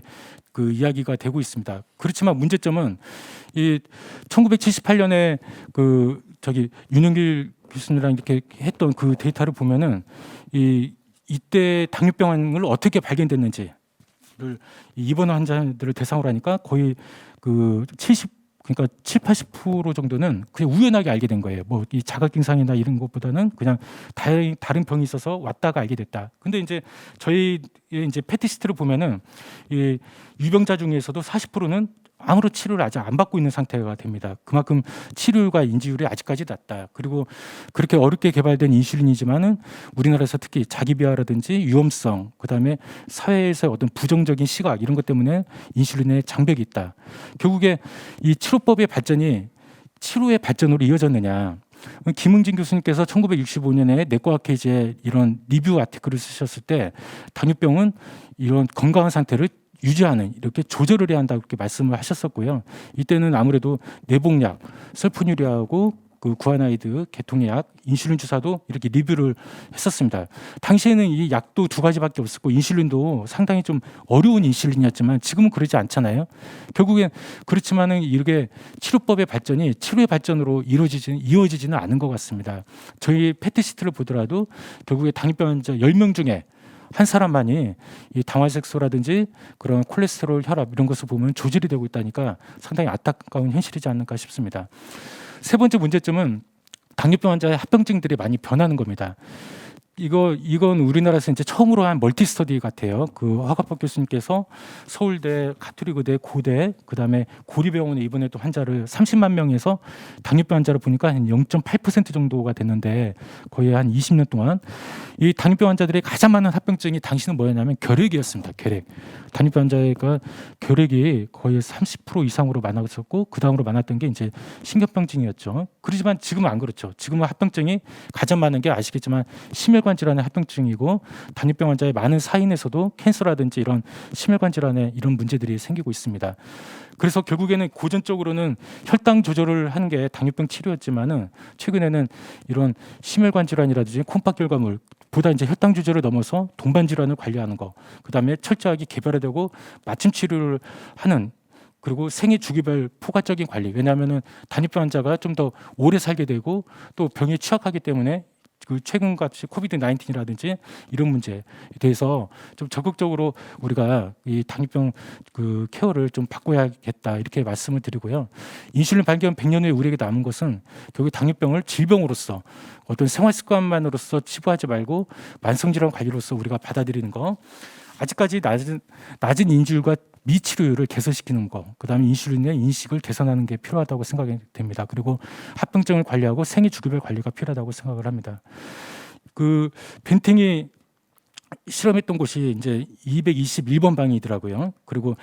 그 이야기가 되고 있습니다. 그렇지만 문제점은 이 1978년에 그 저기 윤영길 교수님이랑 이렇게 했던 그 데이터를 보면은 이때 당뇨병을 어떻게 발견됐는지를 입원 환자들을 대상으로 하니까 거의 그 70 그러니까 7, 80% 정도는 그냥 우연하게 알게 된 거예요. 뭐 이 자가 증상이나 이런 것보다는 그냥 다른 병이 있어서 왔다가 알게 됐다. 근데 이제 저희 이제 패티시트를 보면은 이 유병자 중에서도 40%는 아무런 치료를 아직 안 받고 있는 상태가 됩니다. 그만큼 치료율과 인지율이 아직까지 낮다. 그리고 그렇게 어렵게 개발된 인슐린이지만은 우리나라에서 특히 자기비하라든지 위험성, 그다음에 사회에서 어떤 부정적인 시각 이런 것 때문에 인슐린에 장벽이 있다. 결국에 이 치료법의 발전이 치료의 발전으로 이어졌느냐? 김응진 교수님께서 1965년에 내과학회지에 이런 리뷰 아티클을 쓰셨을 때 당뇨병은 이런 건강한 상태를 유지하는 이렇게 조절을 해야 한다고 그렇게 말씀을 하셨었고요. 이때는 아무래도 내복약, 설포유리하고 그 구아나이드, 계통약, 인슐린 주사도 이렇게 리뷰를 했었습니다. 당시에는 이 약도 두 가지밖에 없었고 인슐린도 상당히 좀 어려운 인슐린이었지만 지금은 그러지 않잖아요. 결국엔 그렇지만은 이렇게 치료법의 발전이 치료의 발전으로 이어지지는 않은 것 같습니다. 저희 패티시트를 보더라도 결국에 당뇨병 환자 10명 중에 한 사람만이 이 당화색소라든지 그런 콜레스테롤, 혈압 이런 것을 보면 조절이 되고 있다니까 상당히 안타까운 현실이지 않을까 싶습니다. 세 번째 문제점은 당뇨병 환자의 합병증들이 많이 변하는 겁니다. 이건 우리나라에서 이제 처음으로 한 멀티 스터디 같아요. 그 화갑박 교수님께서 서울대, 가톨릭의대, 고대, 그다음에 고리병원에 입원했던 환자를 30만 명에서 당뇨병 환자를 보니까 한 0.8% 정도가 됐는데 거의 한 20년 동안 이 당뇨병 환자들의 가장 많은 합병증이 당시는 뭐였냐면 결핵이었습니다. 결핵. 당뇨병 환자가 결핵이 거의 30% 이상으로 많았었고 그 다음으로 많았던 게 이제 신경병증이었죠. 그렇지만 지금은 안 그렇죠. 지금은 합병증이 가장 많은 게 아시겠지만 심혈관 질환의 합병증이고 당뇨병 환자의 많은 사인에서도 캔서라든지 이런 심혈관 질환의 이런 문제들이 생기고 있습니다. 그래서 결국에는 고전적으로는 혈당 조절을 하는 게 당뇨병 치료였지만은 최근에는 이런 심혈관 질환이라든지 콩팥 결과물 보다 이제 혈당 조절을 넘어서 동반 질환을 관리하는 거, 그다음에 철저하게 개별화되고 맞춤 치료를 하는 그리고 생애 주기별 포괄적인 관리. 왜냐하면은 당뇨병 환자가 좀 더 오래 살게 되고 또 병에 취약하기 때문에 그 최근같이 코비드 19이라든지 이런 문제에 대해서 좀 적극적으로 우리가 이 당뇨병 그 케어를 좀 바꿔야겠다 이렇게 말씀을 드리고요. 인슐린 발견 100년 후에 우리에게 남은 것은 결국 당뇨병을 질병으로서 어떤 생활 습관만으로서 치부하지 말고 만성질환 관리로서 우리가 받아들이는 거. 아직까지 낮은 인지율과 미치료율을 개선시키는 거, 그다음에 인슐린의 인식을 개선하는 게 필요하다고 생각이 됩니다. 그리고 합병증을 관리하고 생애 주기별 관리가 필요하다고 생각을 합니다. 그 벤팅이 실험했던 곳이 이제 221번 방이더라고요. 그리고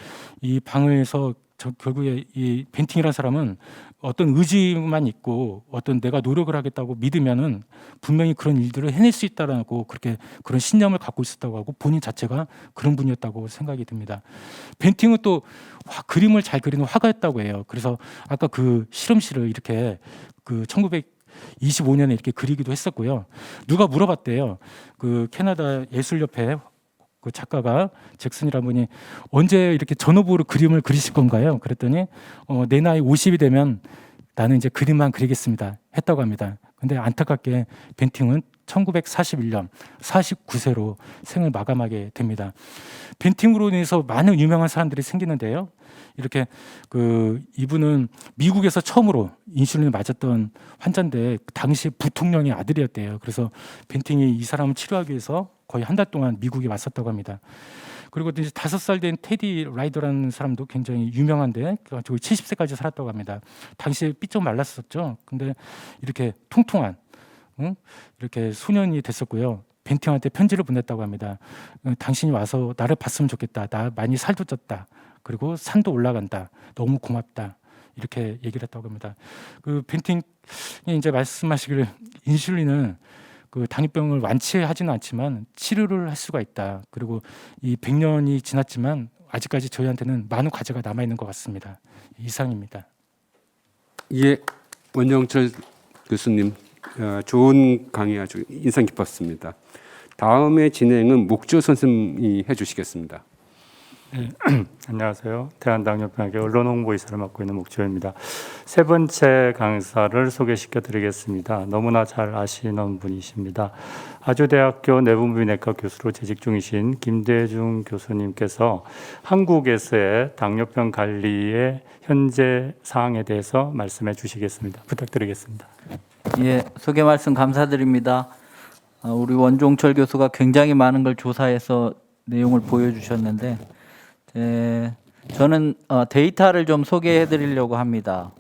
이 방에서 결국에 이 벤팅이라는 사람은 어떤 의지만 있고 어떤 내가 노력을 하겠다고 믿으면은 분명히 그런 일들을 해낼 수 있다라고 그렇게 그런 신념을 갖고 있었다고 하고 본인 자체가 그런 분이었다고 생각이 듭니다. 벤팅은 또 그림을 잘 그리는 화가였다고 해요. 그래서 아까 그 실험실을 이렇게 그 1925년에 이렇게 그리기도 했었고요. 누가 물어봤대요. 그 캐나다 예술협회 그 작가가 잭슨이라는 분이 언제 이렇게 전업으로 그림을 그리실 건가요? 그랬더니 내 나이 50이 되면 나는 이제 그림만 그리겠습니다 했다고 합니다. 근데 안타깝게 벤팅은 1941년 49세로 생을 마감하게 됩니다. 벤팅으로 인해서 많은 유명한 사람들이 생기는데요. 이렇게 그 이분은 미국에서 처음으로 인슐린을 맞았던 환자인데 당시 부통령의 아들이었대요. 그래서 벤팅이 이 사람을 치료하기 위해서 거의 한 달 동안 미국에 왔었다고 합니다. 그리고 이제 5살 된 테디 라이더라는 사람도 굉장히 유명한데 70세까지 살았다고 합니다. 당시에 삐쩍 말랐었죠. 근데 이렇게 통통한 이렇게 소년이 됐었고요. 벤팅한테 편지를 보냈다고 합니다. 당신이 와서 나를 봤으면 좋겠다. 나 많이 살도 쪘다. 그리고 산도 올라간다. 너무 고맙다. 이렇게 얘기를 했다고 합니다. 그 벤팅이 이제 말씀하시기를 인슐린은 그 당뇨병을 완치하지는 않지만 치료를 할 수가 있다. 그리고 이 100년이 지났지만 아직까지 저희한테는 많은 과제가 남아 있는 것 같습니다. 이상입니다. 예, 원영철 교수님 좋은 강의 아주 인상 깊었습니다. 다음에 진행은 목조 선생님이 해주시겠습니다. 안녕하세요. 대한당뇨병학회 언론홍보이사를 맡고 있는 목주현입니다. 세 번째 강사를 소개시켜 드리겠습니다. 너무나 잘 아시는 분이십니다. 아주대학교 내분비내과 교수로 재직 중이신 김대중 교수님께서 한국에서의 당뇨병 관리의 현재 사항에 대해서 말씀해 주시겠습니다. 부탁드리겠습니다. 예, 소개 말씀 감사드립니다. 우리 원종철 교수가 굉장히 많은 걸 조사해서 내용을 보여주셨는데 저는 데이터를 좀 소개해 드리려고 합니다.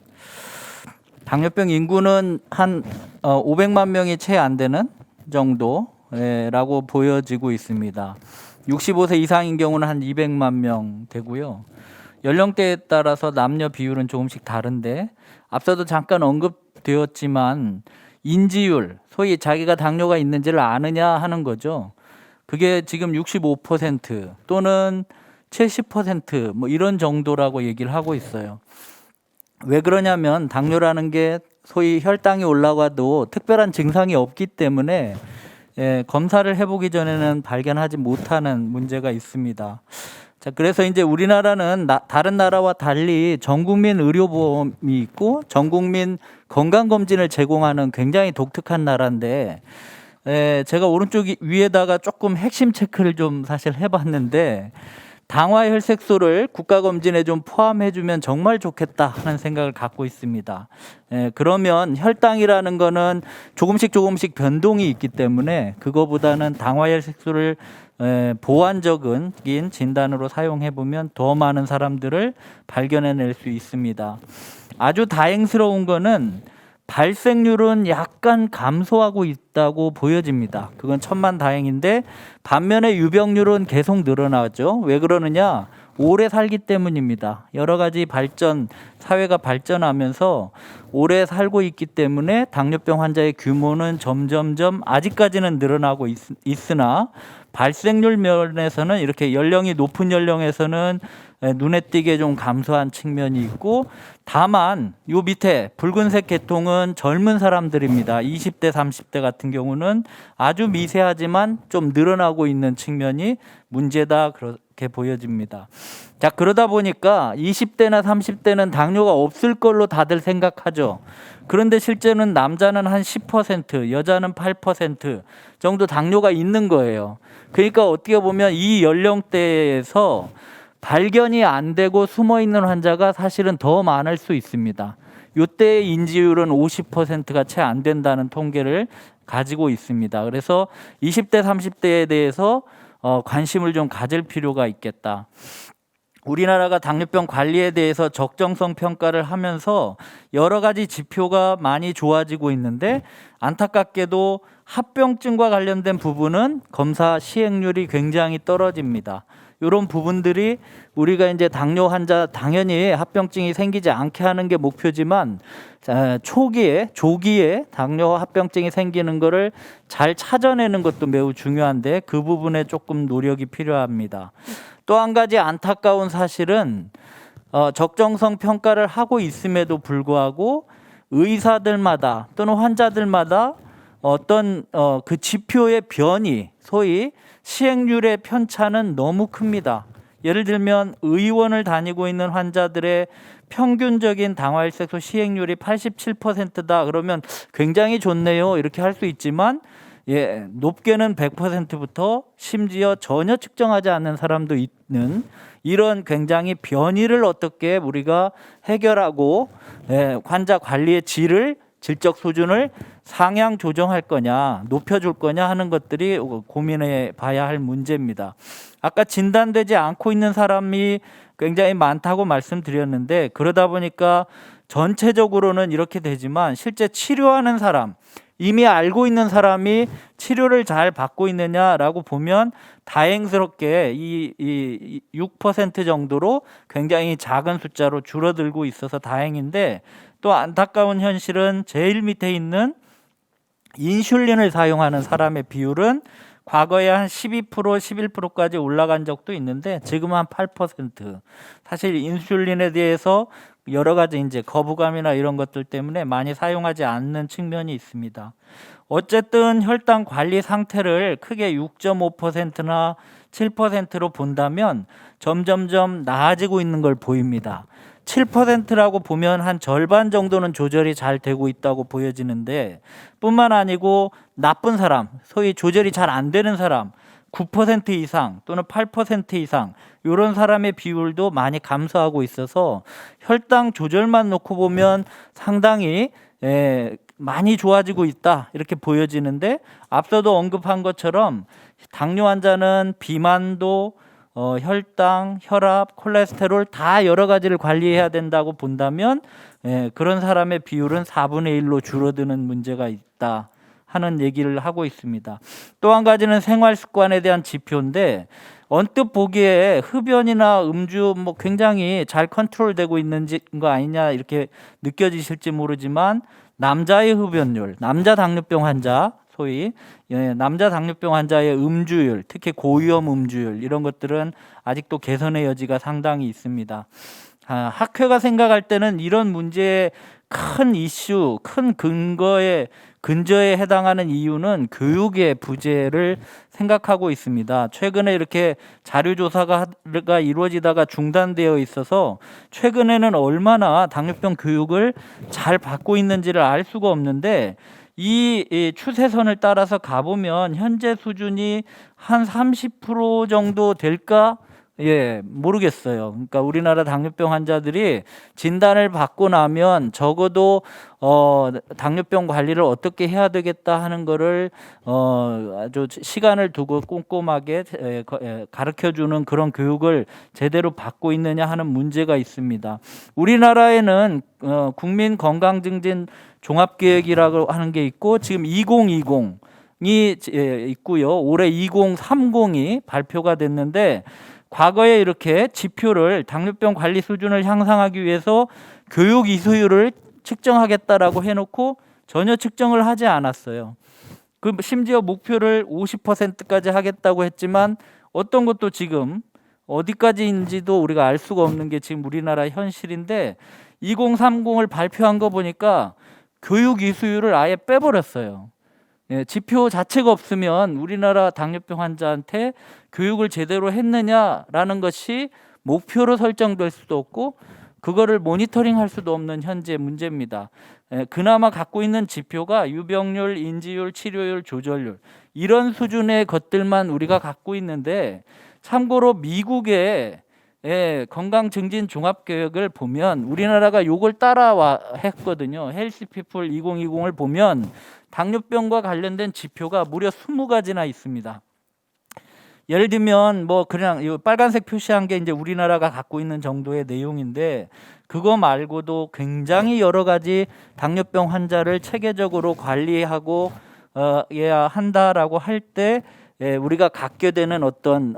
당뇨병 인구는 한 500만 명이 채 안 되는 정도라고 보여지고 있습니다. 65세 이상인 경우는 한 200만 명 되고요. 연령대에 따라서 남녀 비율은 조금씩 다른데 앞서도 잠깐 언급되었지만 인지율, 소위 자기가 당뇨가 있는지를 아느냐 하는 거죠. 그게 지금 65% 또는 70% 뭐 이런 정도라고 얘기를 하고 있어요. 왜 그러냐면 당뇨라는 게 소위 혈당이 올라가도 특별한 증상이 없기 때문에 검사를 해보기 전에는 발견하지 못하는 문제가 있습니다. 자, 그래서 이제 우리나라는 다른 나라와 달리 전국민 의료보험이 있고 전국민 건강검진을 제공하는 굉장히 독특한 나라인데 제가 오른쪽 위에다가 조금 핵심 체크를 좀 사실 해봤는데 당화혈색소를 국가검진에 좀 포함해주면 정말 좋겠다 하는 생각을 갖고 있습니다. 그러면 혈당이라는 거는 조금씩 변동이 있기 때문에 그거보다는 당화혈색소를 보완적인 진단으로 사용해보면 더 많은 사람들을 발견해낼 수 있습니다. 아주 다행스러운 거는 발생률은 약간 감소하고 있다고 보여집니다. 그건 천만다행인데 반면에 유병률은 계속 늘어나죠. 왜 그러느냐? 오래 살기 때문입니다. 여러 가지 사회가 발전하면서 오래 살고 있기 때문에 당뇨병 환자의 규모는 점점점 아직까지는 늘어나고 있으나 발생률 면에서는 이렇게 연령이 높은 연령에서는 눈에 띄게 좀 감소한 측면이 있고 다만 요 밑에 붉은색 계통은 젊은 사람들입니다. 20대, 30대 같은 경우는 아주 미세하지만 좀 늘어나고 있는 측면이 문제다 그렇게 보여집니다. 자, 그러다 보니까 20대나 30대는 당뇨가 없을 걸로 다들 생각하죠. 그런데 실제는 남자는 한 10%, 여자는 8% 정도 당뇨가 있는 거예요. 그러니까 어떻게 보면 이 연령대에서 발견이 안 되고 숨어 있는 환자가 사실은 더 많을 수 있습니다. 이때의 인지율은 50%가 채 안 된다는 통계를 가지고 있습니다. 그래서 20대, 30대에 대해서 관심을 좀 가질 필요가 있겠다. 우리나라가 당뇨병 관리에 대해서 적정성 평가를 하면서 여러 가지 지표가 많이 좋아지고 있는데 안타깝게도 합병증과 관련된 부분은 검사 시행률이 굉장히 떨어집니다. 이런 부분들이 우리가 이제 당뇨 환자 당연히 합병증이 생기지 않게 하는 게 목표지만 조기에 당뇨 합병증이 생기는 거를 잘 찾아내는 것도 매우 중요한데 그 부분에 조금 노력이 필요합니다. 또 한 가지 안타까운 사실은 적정성 평가를 하고 있음에도 불구하고 의사들마다 또는 환자들마다 어떤 그 지표의 변이 소위 시행률의 편차는 너무 큽니다. 예를 들면 의원을 다니고 있는 환자들의 평균적인 당화혈색소 시행률이 87%다 그러면 굉장히 좋네요 이렇게 할 수 있지만 높게는 100%부터 심지어 전혀 측정하지 않는 사람도 있는 이런 굉장히 변이를 어떻게 우리가 해결하고 환자 관리의 질적 수준을 상향 조정할 거냐 높여줄 거냐 하는 것들이 고민해 봐야 할 문제입니다. 아까 진단되지 않고 있는 사람이 굉장히 많다고 말씀드렸는데 그러다 보니까 전체적으로는 이렇게 되지만 실제 치료하는 사람 이미 알고 있는 사람이 치료를 잘 받고 있느냐라고 보면 다행스럽게 이 6% 정도로 굉장히 작은 숫자로 줄어들고 있어서 다행인데 또 안타까운 현실은 제일 밑에 있는 인슐린을 사용하는 사람의 비율은 과거에 한 12%, 11%까지 올라간 적도 있는데 지금 한 8%. 사실 인슐린에 대해서 여러 가지 이제 거부감이나 이런 것들 때문에 많이 사용하지 않는 측면이 있습니다. 어쨌든 혈당 관리 상태를 크게 6.5%나 7%로 본다면 점점점 나아지고 있는 걸 보입니다. 7%라고 보면 한 절반 정도는 조절이 잘 되고 있다고 보여지는데, 뿐만 아니고 나쁜 사람, 소위 조절이 잘 안 되는 사람 9% 이상 또는 8% 이상 이런 사람의 비율도 많이 감소하고 있어서 혈당 조절만 놓고 보면 상당히 많이 좋아지고 있다 이렇게 보여지는데, 앞서도 언급한 것처럼 당뇨 환자는 비만도 혈당, 혈압, 콜레스테롤 다 여러 가지를 관리해야 된다고 본다면 그런 사람의 비율은 4분의 1로 줄어드는 문제가 있다 하는 얘기를 하고 있습니다. 또 한 가지는 생활 습관에 대한 지표인데, 언뜻 보기에 흡연이나 음주 뭐 굉장히 잘 컨트롤되고 있는 거 아니냐 이렇게 느껴지실지 모르지만, 남자의 흡연율, 남자 당뇨병 환자 소위 남자 당뇨병 환자의 음주율, 특히 고위험 음주율 이런 것들은 아직도 개선의 여지가 상당히 있습니다. 학회가 생각할 때는 이런 문제의 큰 이슈, 큰 근저에 해당하는 이유는 교육의 부재를 생각하고 있습니다. 최근에 이렇게 자료조사가 이루어지다가 중단되어 있어서 최근에는 얼마나 당뇨병 교육을 잘 받고 있는지를 알 수가 없는데, 이 추세선을 따라서 가보면 현재 수준이 한 30% 정도 될까? 모르겠어요. 그러니까 우리나라 당뇨병 환자들이 진단을 받고 나면 적어도 당뇨병 관리를 어떻게 해야 되겠다 하는 거를 아주 시간을 두고 꼼꼼하게 가르쳐주는 그런 교육을 제대로 받고 있느냐 하는 문제가 있습니다. 우리나라에는 국민 건강증진 종합계획이라고 하는 게 있고, 지금 2020이 있고요. 올해 2030이 발표가 됐는데, 과거에 이렇게 지표를 당뇨병 관리 수준을 향상하기 위해서 교육 이수율을 측정하겠다라고 해놓고 전혀 측정을 하지 않았어요. 심지어 목표를 50%까지 하겠다고 했지만 어떤 것도 지금 어디까지인지도 우리가 알 수가 없는 게 지금 우리나라 현실인데, 2030을 발표한 거 보니까 교육 이수율을 아예 빼버렸어요. 지표 자체가 없으면 우리나라 당뇨병 환자한테 교육을 제대로 했느냐라는 것이 목표로 설정될 수도 없고 그거를 모니터링할 수도 없는 현재 문제입니다. 그나마 갖고 있는 지표가 유병률, 인지율, 치료율, 조절률 이런 수준의 것들만 우리가 갖고 있는데, 참고로 미국의 건강증진 종합계획을 보면 우리나라가 요걸 따라와 했거든요. 헬시피플 2020을 보면 당뇨병과 관련된 지표가 무려 20가지나 있습니다. 예를 들면 뭐 그냥 이 빨간색 표시한 게 이제 우리나라가 갖고 있는 정도의 내용인데, 그거 말고도 굉장히 여러 가지 당뇨병 환자를 체계적으로 관리하고 해야 한다라고 할 때 우리가 갖게 되는 어떤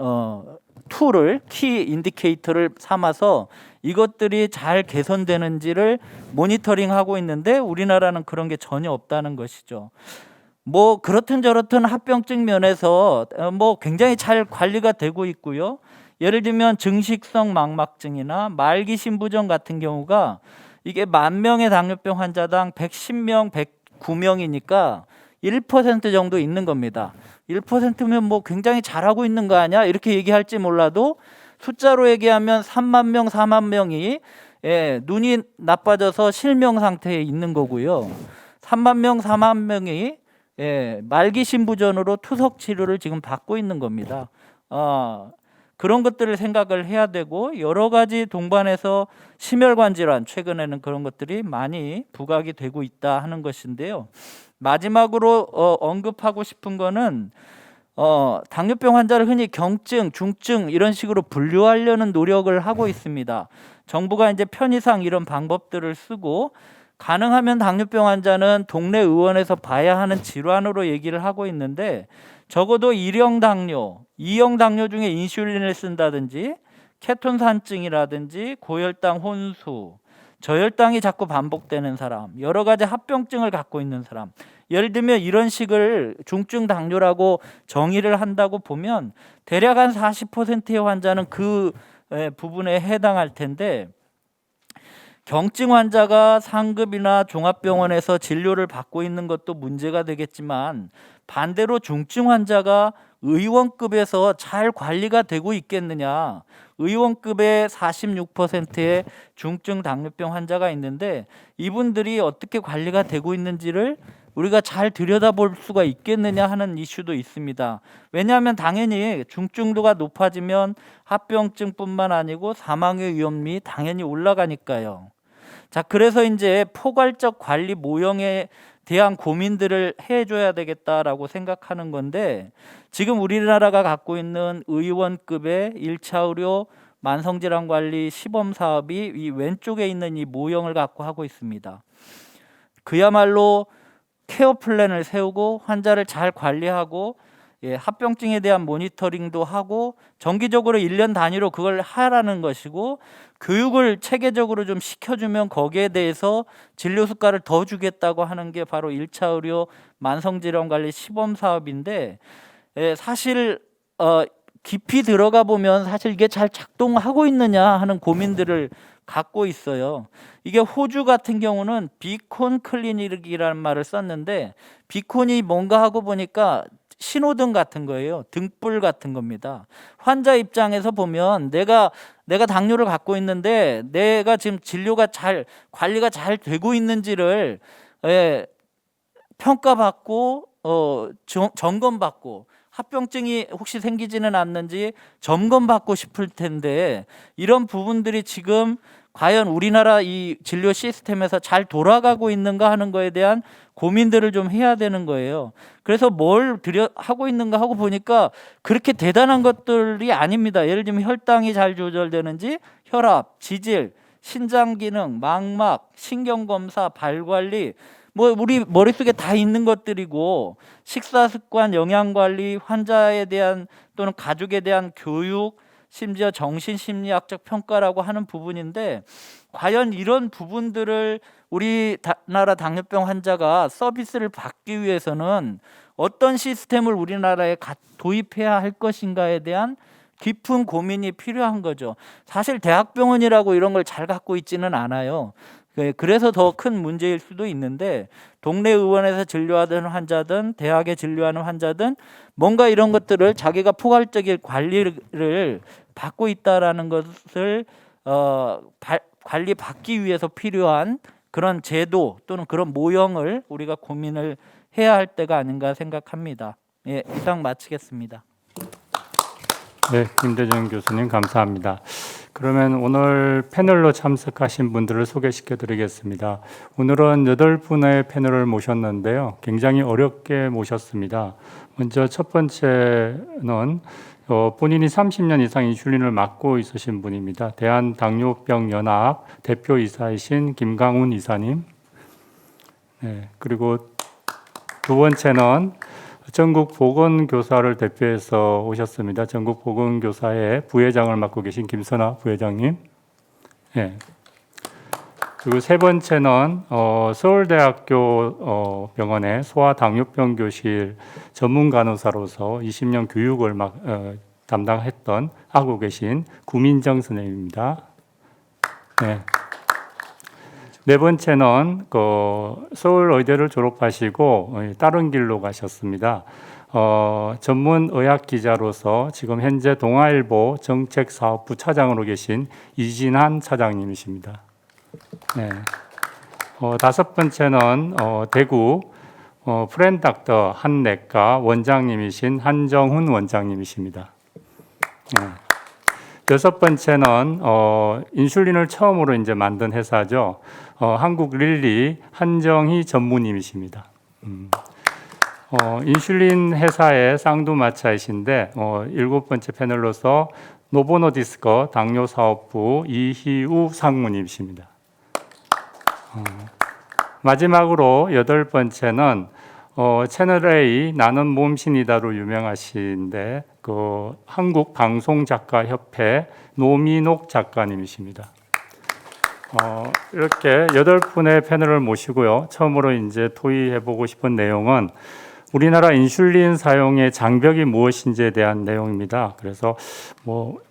툴을, 키 인디케이터를 삼아서 이것들이 잘 개선되는지를 모니터링하고 있는데, 우리나라는 그런 게 전혀 없다는 것이죠. 뭐 그렇든 저렇든 합병증 면에서 뭐 굉장히 잘 관리가 되고 있고요. 예를 들면 증식성 망막증이나 말기 신부전 같은 경우가 이게 10,000명의 당뇨병 환자당 110명, 109명이니까 1% 정도 있는 겁니다. 1%면 뭐 굉장히 잘하고 있는 거 아니야? 이렇게 얘기할지 몰라도 숫자로 얘기하면 3만 명, 4만 명이 눈이 나빠져서 실명 상태에 있는 거고요. 3만 명, 4만 명이 말기 신부전으로 투석 치료를 지금 받고 있는 겁니다. 그런 것들을 생각을 해야 되고, 여러 가지 동반해서 심혈관 질환, 최근에는 그런 것들이 많이 부각이 되고 있다 하는 것인데요. 마지막으로 언급하고 싶은 거는 당뇨병 환자를 흔히 경증, 중증 이런 식으로 분류하려는 노력을 하고 있습니다. 정부가 이제 편의상 이런 방법들을 쓰고, 가능하면 당뇨병 환자는 동네 의원에서 봐야 하는 질환으로 얘기를 하고 있는데, 적어도 1형 당뇨, 2형 당뇨 중에 인슐린을 쓴다든지 케톤산증이라든지 고혈당 혼수, 저혈당이 자꾸 반복되는 사람, 여러 가지 합병증을 갖고 있는 사람, 예를 들면 이런 식을 중증 당뇨라고 정의를 한다고 보면 대략 한 40%의 환자는 그 부분에 해당할 텐데, 경증 환자가 상급이나 종합병원에서 진료를 받고 있는 것도 문제가 되겠지만 반대로 중증 환자가 의원급에서 잘 관리가 되고 있겠느냐. 의원급의 46%의 중증 당뇨병 환자가 있는데 이분들이 어떻게 관리가 되고 있는지를 우리가 잘 들여다볼 수가 있겠느냐 하는 이슈도 있습니다. 왜냐하면 당연히 중증도가 높아지면 합병증뿐만 아니고 사망의 위험이 당연히 올라가니까요. 자, 그래서 이제 포괄적 관리 모형에 대한 고민들을 해줘야 되겠다라고 생각하는 건데 지금 우리나라가 갖고 있는 의원급의 1차 의료 만성질환관리 시범사업이 이 왼쪽에 있는 이 모형을 갖고 하고 있습니다. 그야말로 케어 플랜을 세우고 환자를 잘 관리하고 합병증에 대한 모니터링도 하고 정기적으로 1년 단위로 그걸 하라는 것이고 교육을 체계적으로 좀 시켜주면 거기에 대해서 진료 수가를 더 주겠다고 하는 게 바로 1차 의료 만성질환관리 시범사업인데 사실 깊이 들어가 보면 사실 이게 잘 작동하고 있느냐 하는 고민들을 갖고 있어요. 이게 호주 같은 경우는 비콘 클리닉이라는 말을 썼는데 비콘이 뭔가 하고 보니까 신호등 같은 거예요. 등불 같은 겁니다. 환자 입장에서 보면 내가 당뇨를 갖고 있는데 내가 지금 진료가 관리가 잘 되고 있는지를 평가받고 점검받고 합병증이 혹시 생기지는 않는지 점검받고 싶을 텐데 이런 부분들이 지금 과연 우리나라 이 진료 시스템에서 잘 돌아가고 있는가 하는 거에 대한 고민들을 좀 해야 되는 거예요. 그래서 뭘 하고 있는가 하고 보니까 그렇게 대단한 것들이 아닙니다. 예를 들면 혈당이 잘 조절되는지 혈압, 지질, 신장 기능, 망막, 신경검사, 발관리 뭐 우리 머릿속에 다 있는 것들이고 식사 습관, 영양 관리, 환자에 대한 또는 가족에 대한 교육, 심지어 정신심리학적 평가라고 하는 부분인데 과연 이런 부분들을 우리나라 당뇨병 환자가 서비스를 받기 위해서는 어떤 시스템을 우리나라에 도입해야 할 것인가에 대한 깊은 고민이 필요한 거죠. 사실 대학병원이라고 이런 걸 잘 갖고 있지는 않아요. 그래서 더 큰 문제일 수도 있는데 동네 의원에서 진료하던 환자든 대학에 진료하는 환자든 뭔가 이런 것들을 자기가 포괄적인 관리를 받고 있다라는 것을 관리받기 위해서 필요한 그런 제도 또는 그런 모형을 우리가 고민을 해야 할 때가 아닌가 생각합니다. 예, 이상 마치겠습니다. 네, 김대중 교수님 감사합니다. 그러면 오늘 패널로 참석하신 분들을 소개시켜 드리겠습니다. 오늘은 8분의 패널을 모셨는데요. 굉장히 어렵게 모셨습니다. 먼저 첫 번째는 본인이 30년 이상 인슐린을 맞고 있으신 분입니다. 대한당뇨병연합 대표이사이신 김강훈 이사님. 네, 그리고 두 번째는 전국 보건교사를 대표해서 오셨습니다. 전국 보건교사의 부회장을 맡고 계신 김선아 부회장님. 네. 그리고 세 번째는 서울대학교 병원의 소아당뇨병 교실 전문 간호사로서 20년 교육을 담당했던 하고 계신 구민정 선생님입니다. 네. 네 번째는 서울 의대를 졸업하시고 다른 길로 가셨습니다. 전문 의학 기자로서 지금 현재 동아일보 정책사업부 차장으로 계신 이진한 차장님이십니다. 네. 다섯 번째는 대구 프렌닥터 한내과 원장님이신 한정훈 원장님이십니다. 네. 여섯 번째는 인슐린을 처음으로 이제 만든 회사죠. 한국 릴리 한정희 전무님이십니다. 인슐린 회사의 쌍두마차이신데 일곱 번째 패널로서 노보노디스크 당뇨사업부 이희우 상무님이십니다. 마지막으로 여덟 번째는 채널A 나는 몸신이다로 유명하신데 한국방송작가협회 노민옥 작가님이십니다. 이렇게 8분의 패널을 모시고요. 처음으로 이제 토의해보고 싶은 내용은 우리나라 인슐린 사용의 장벽이 무엇인지에 대한 내용입니다. 그래서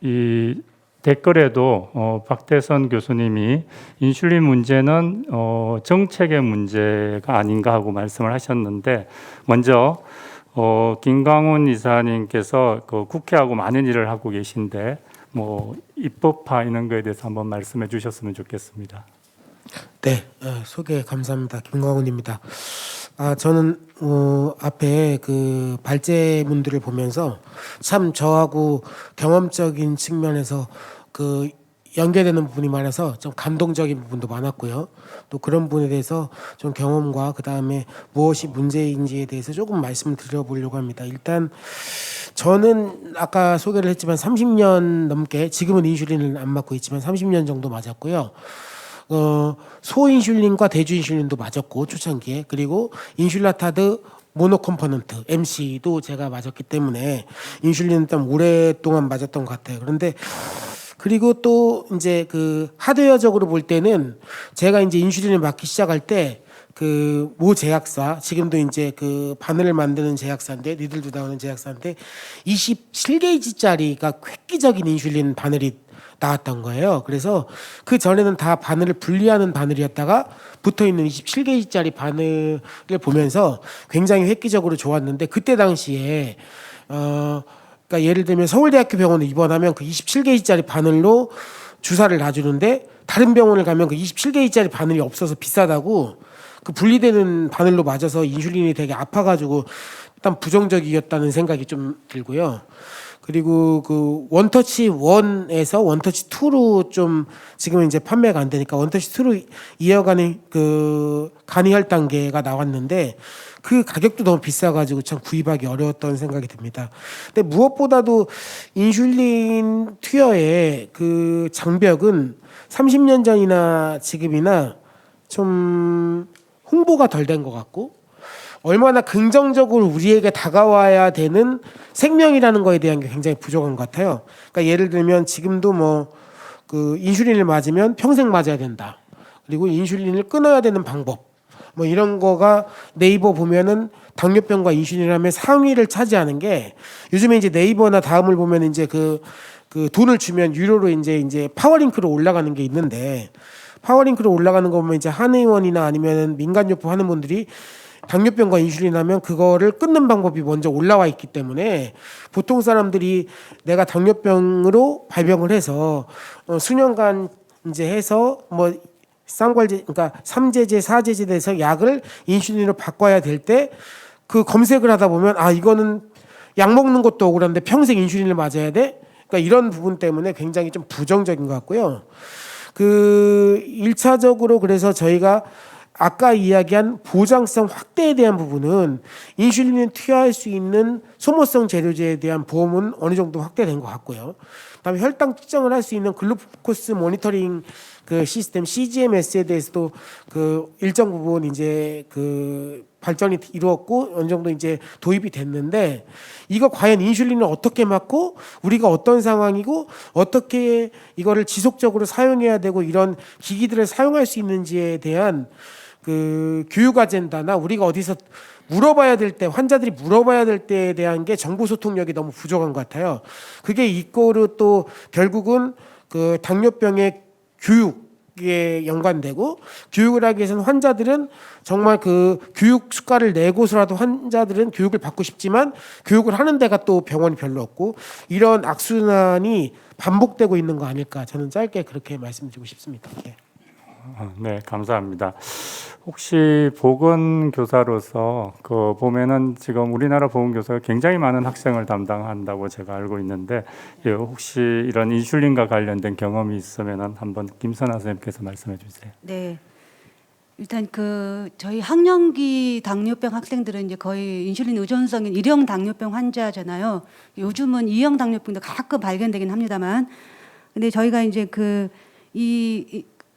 이 댓글에도 박대선 교수님이 인슐린 문제는 정책의 문제가 아닌가 하고 말씀을 하셨는데, 먼저 김광훈 이사님께서 그 국회하고 많은 일을 하고 계신데 뭐 입법화 이런 거에 대해서 한번 말씀해 주셨으면 좋겠습니다. 네, 소개 감사합니다. 김광훈입니다. 저는 앞에 그 발제문들을 보면서 참 저하고 경험적인 측면에서 그 연계되는 부분이 많아서 좀 감동적인 부분도 많았고요. 또 그런 부분에 대해서 좀 경험과 그 다음에 무엇이 문제인지에 대해서 조금 말씀을 드려보려고 합니다. 일단 저는 아까 소개를 했지만 30년 넘게, 지금은 인슐린을 안 맞고 있지만 30년 정도 맞았고요. 소인슐린과 대주인슐린도 맞았고 초창기에, 그리고 인슐라타드 모노컴포넌트 MC도 제가 맞았기 때문에 인슐린은 좀 오랫동안 맞았던 것 같아요. 그런데 그리고 또 이제 그 하드웨어적으로 볼 때는 제가 이제 인슐린을 맞기 시작할 때 그 모 제약사, 지금도 이제 그 바늘을 만드는 제약사인데, 니들도 나오는 제약사인데 27게이지짜리가 획기적인 인슐린 바늘이 나왔던 거예요. 그래서 그 전에는 다 바늘을 분리하는 바늘이었다가 붙어 있는 27게이지짜리 바늘을 보면서 굉장히 획기적으로 좋았는데, 그때 당시에 그러니까 예를 들면 서울대학교 병원에 입원하면 그 27게이지짜리 바늘로 주사를 놔주는데, 다른 병원을 가면 그 27게이지짜리 바늘이 없어서 비싸다고 그 분리되는 바늘로 맞아서 인슐린이 되게 아파가지고 일단 부정적이었다는 생각이 좀 들고요. 그리고 그 원터치 1에서 원터치 2로 좀 지금은 이제 판매가 안 되니까 원터치 2로 이어가는 그 간이혈 단계가 나왔는데, 그 가격도 너무 비싸가지고 참 구입하기 어려웠던 생각이 듭니다. 근데 무엇보다도 인슐린 투여의 그 장벽은 30년 전이나 지금이나 좀 홍보가 덜 된 것 같고, 얼마나 긍정적으로 우리에게 다가와야 되는 생명이라는 거에 대한 게 굉장히 부족한 것 같아요. 그러니까 예를 들면 지금도 뭐 그 인슐린을 맞으면 평생 맞아야 된다, 그리고 인슐린을 끊어야 되는 방법, 뭐 이런 거가 네이버 보면은 당뇨병과 인슐린이라면 상위를 차지하는 게, 요즘에 이제 네이버나 다음을 보면 이제 그 돈을 주면 유료로 이제 파워링크로 올라가는 게 있는데, 파워링크로 올라가는 거 보면 이제 한의원이나 아니면 민간요법 하는 분들이 당뇨병과 인슐린 하면 그거를 끊는 방법이 먼저 올라와 있기 때문에, 보통 사람들이 내가 당뇨병으로 발병을 해서 수년간 이제 해서 뭐 쌍괄제, 그러니까 3제제, 4제제 돼서 약을 인슐린으로 바꿔야 될 때 그 검색을 하다 보면 이거는 약 먹는 것도 억울한데 평생 인슐린을 맞아야 돼? 그러니까 이런 부분 때문에 굉장히 좀 부정적인 것 같고요. 그 1차적으로 그래서 저희가 아까 이야기한 보장성 확대에 대한 부분은 인슐린을 투여할 수 있는 소모성 재료제에 대한 보험은 어느 정도 확대된 것 같고요. 그다음에 혈당 측정을 할 수 있는 글루코스 모니터링 그 시스템 CGMS에 대해서도 그 일정 부분 이제 그 발전이 이루었고 어느 정도 이제 도입이 됐는데, 이거 과연 인슐린을 어떻게 맞고 우리가 어떤 상황이고 어떻게 이거를 지속적으로 사용해야 되고 이런 기기들을 사용할 수 있는지에 대한 그 교육 아젠다나 우리가 어디서 물어봐야 될 때, 환자들이 물어봐야 될 때에 대한 게 정보 소통력이 너무 부족한 것 같아요. 그게 이거로 또 결국은 그 당뇨병의 교육에 연관되고, 교육을 하기 위해서는 환자들은 정말 그 교육 수가를 내고서라도 환자들은 교육을 받고 싶지만 교육을 하는 데가 또 병원이 별로 없고, 이런 악순환이 반복되고 있는 거 아닐까, 저는 짧게 그렇게 말씀드리고 싶습니다. 네, 감사합니다. 혹시 보건교사로서 그 보면은 지금 우리나라 보건교사가 굉장히 많은 학생을 담당한다고 제가 알고 있는데, 혹시 이런 인슐린과 관련된 경험이 있으면은 한번 김선아 선생님께서 말씀해 주세요. 네. 일단 그 저희 학령기 당뇨병 학생들은 이제 거의 인슐린 의존성인 1형 당뇨병 환자잖아요. 요즘은 2형 당뇨병도 가끔 발견되긴 합니다만, 근데 저희가 이제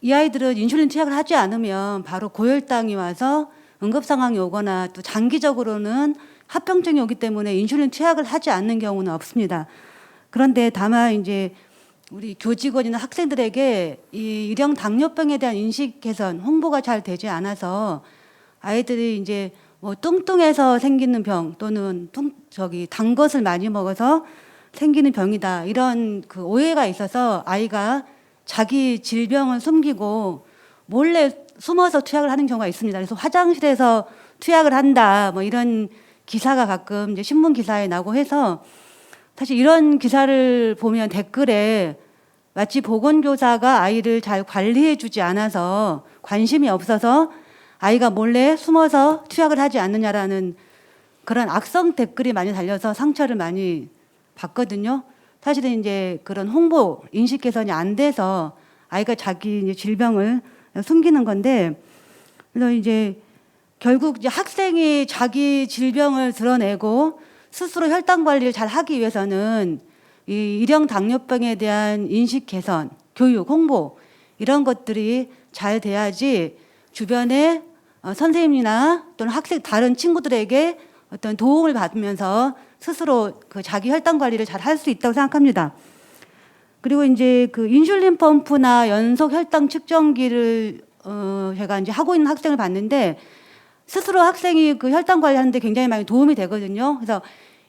이 아이들은 인슐린 투약을 하지 않으면 바로 고혈당이 와서 응급 상황이 오거나 또 장기적으로는 합병증이 오기 때문에 인슐린 투약을 하지 않는 경우는 없습니다. 그런데 다만 이제 우리 교직원이나 학생들에게 이 1형 당뇨병에 대한 인식 개선, 홍보가 잘 되지 않아서 아이들이 이제 뭐 뚱뚱해서 생기는 병 또는 단 것을 많이 먹어서 생기는 병이다 이런 그 오해가 있어서 아이가 자기 질병을 숨기고 몰래 숨어서 투약을 하는 경우가 있습니다. 그래서 화장실에서 투약을 한다 뭐 이런 기사가 가끔 이제 신문 기사에 나고 해서 사실 이런 기사를 보면 댓글에 마치 보건교사가 아이를 잘 관리해주지 않아서 관심이 없어서 아이가 몰래 숨어서 투약을 하지 않느냐라는 그런 악성 댓글이 많이 달려서 상처를 많이 받거든요. 사실은 이제 그런 홍보 인식 개선이 안 돼서 아이가 자기 이제 질병을 숨기는 건데, 그래서 이제 결국 이제 학생이 자기 질병을 드러내고 스스로 혈당 관리를 잘 하기 위해서는 이 일형 당뇨병에 대한 인식 개선, 교육, 홍보 이런 것들이 잘 돼야지 주변에 선생님이나 또는 학생 다른 친구들에게 어떤 도움을 받으면서 스스로 그 자기 혈당 관리를 잘 할 수 있다고 생각합니다. 그리고 이제 그 인슐린 펌프나 연속 혈당 측정기를 제가 이제 하고 있는 학생을 봤는데 스스로 학생이 그 혈당 관리하는데 굉장히 많이 도움이 되거든요. 그래서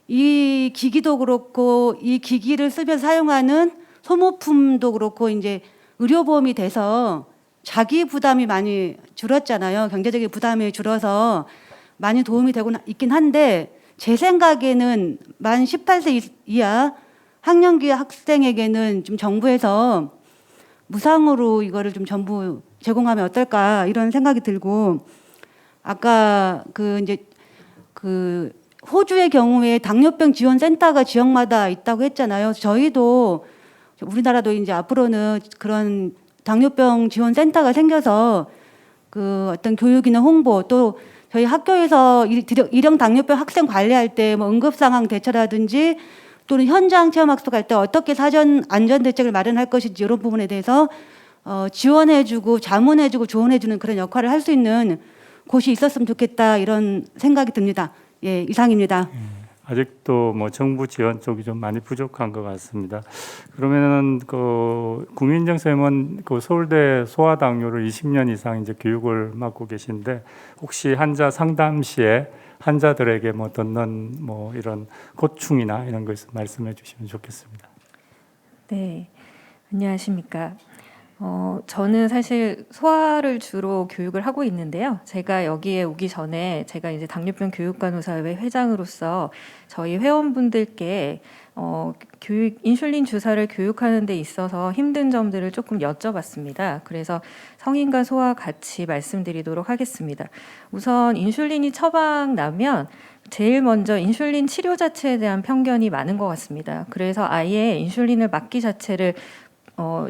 이 기기도 그렇고 이 기기를 쓰면서 사용하는 소모품도 그렇고 이제 의료보험이 돼서 자기 부담이 많이 줄었잖아요. 경제적인 부담이 줄어서 많이 도움이 되고 있긴 한데 제 생각에는 만 18세 이하 학령기 학생에게는 좀 정부에서 무상으로 이거를 좀 전부 제공하면 어떨까 이런 생각이 들고, 아까 그 이제 그 호주의 경우에 당뇨병 지원 센터가 지역마다 있다고 했잖아요. 저희도 우리나라도 이제 앞으로는 그런 당뇨병 지원 센터가 생겨서 그 어떤 교육이나 홍보, 또 저희 학교에서 일형 당뇨병 학생 관리할 때 뭐 응급 상황 대처라든지 또는 현장 체험 학습할 때 어떻게 사전 안전 대책을 마련할 것인지 이런 부분에 대해서 지원해주고 자문해주고 조언해주는 그런 역할을 할 수 있는 곳이 있었으면 좋겠다 이런 생각이 듭니다. 예, 이상입니다. 아직도 뭐 정부 지원 쪽이 좀 많이 부족한 것 같습니다. 그러면은 그 구민정 쌤은 그 서울대 소아당뇨를 20년 이상 이제 교육을 맡고 계신데 혹시 환자 상담 시에 환자들에게 뭐 듣는 뭐 이런 고충이나 이런 거 있으면 말씀해 주시면 좋겠습니다. 네, 안녕하십니까. 저는 사실 소아를 주로 교육을 하고 있는데요. 제가 여기에 오기 전에 제가 이제 당뇨병 교육간호사회 회장으로서 저희 회원분들께 교육 인슐린 주사를 교육하는 데 있어서 힘든 점들을 조금 여쭤봤습니다. 그래서 성인과 소아 같이 말씀드리도록 하겠습니다. 우선 인슐린이 처방 나면 제일 먼저 인슐린 치료 자체에 대한 편견이 많은 것 같습니다. 그래서 아예 인슐린을 맞기 자체를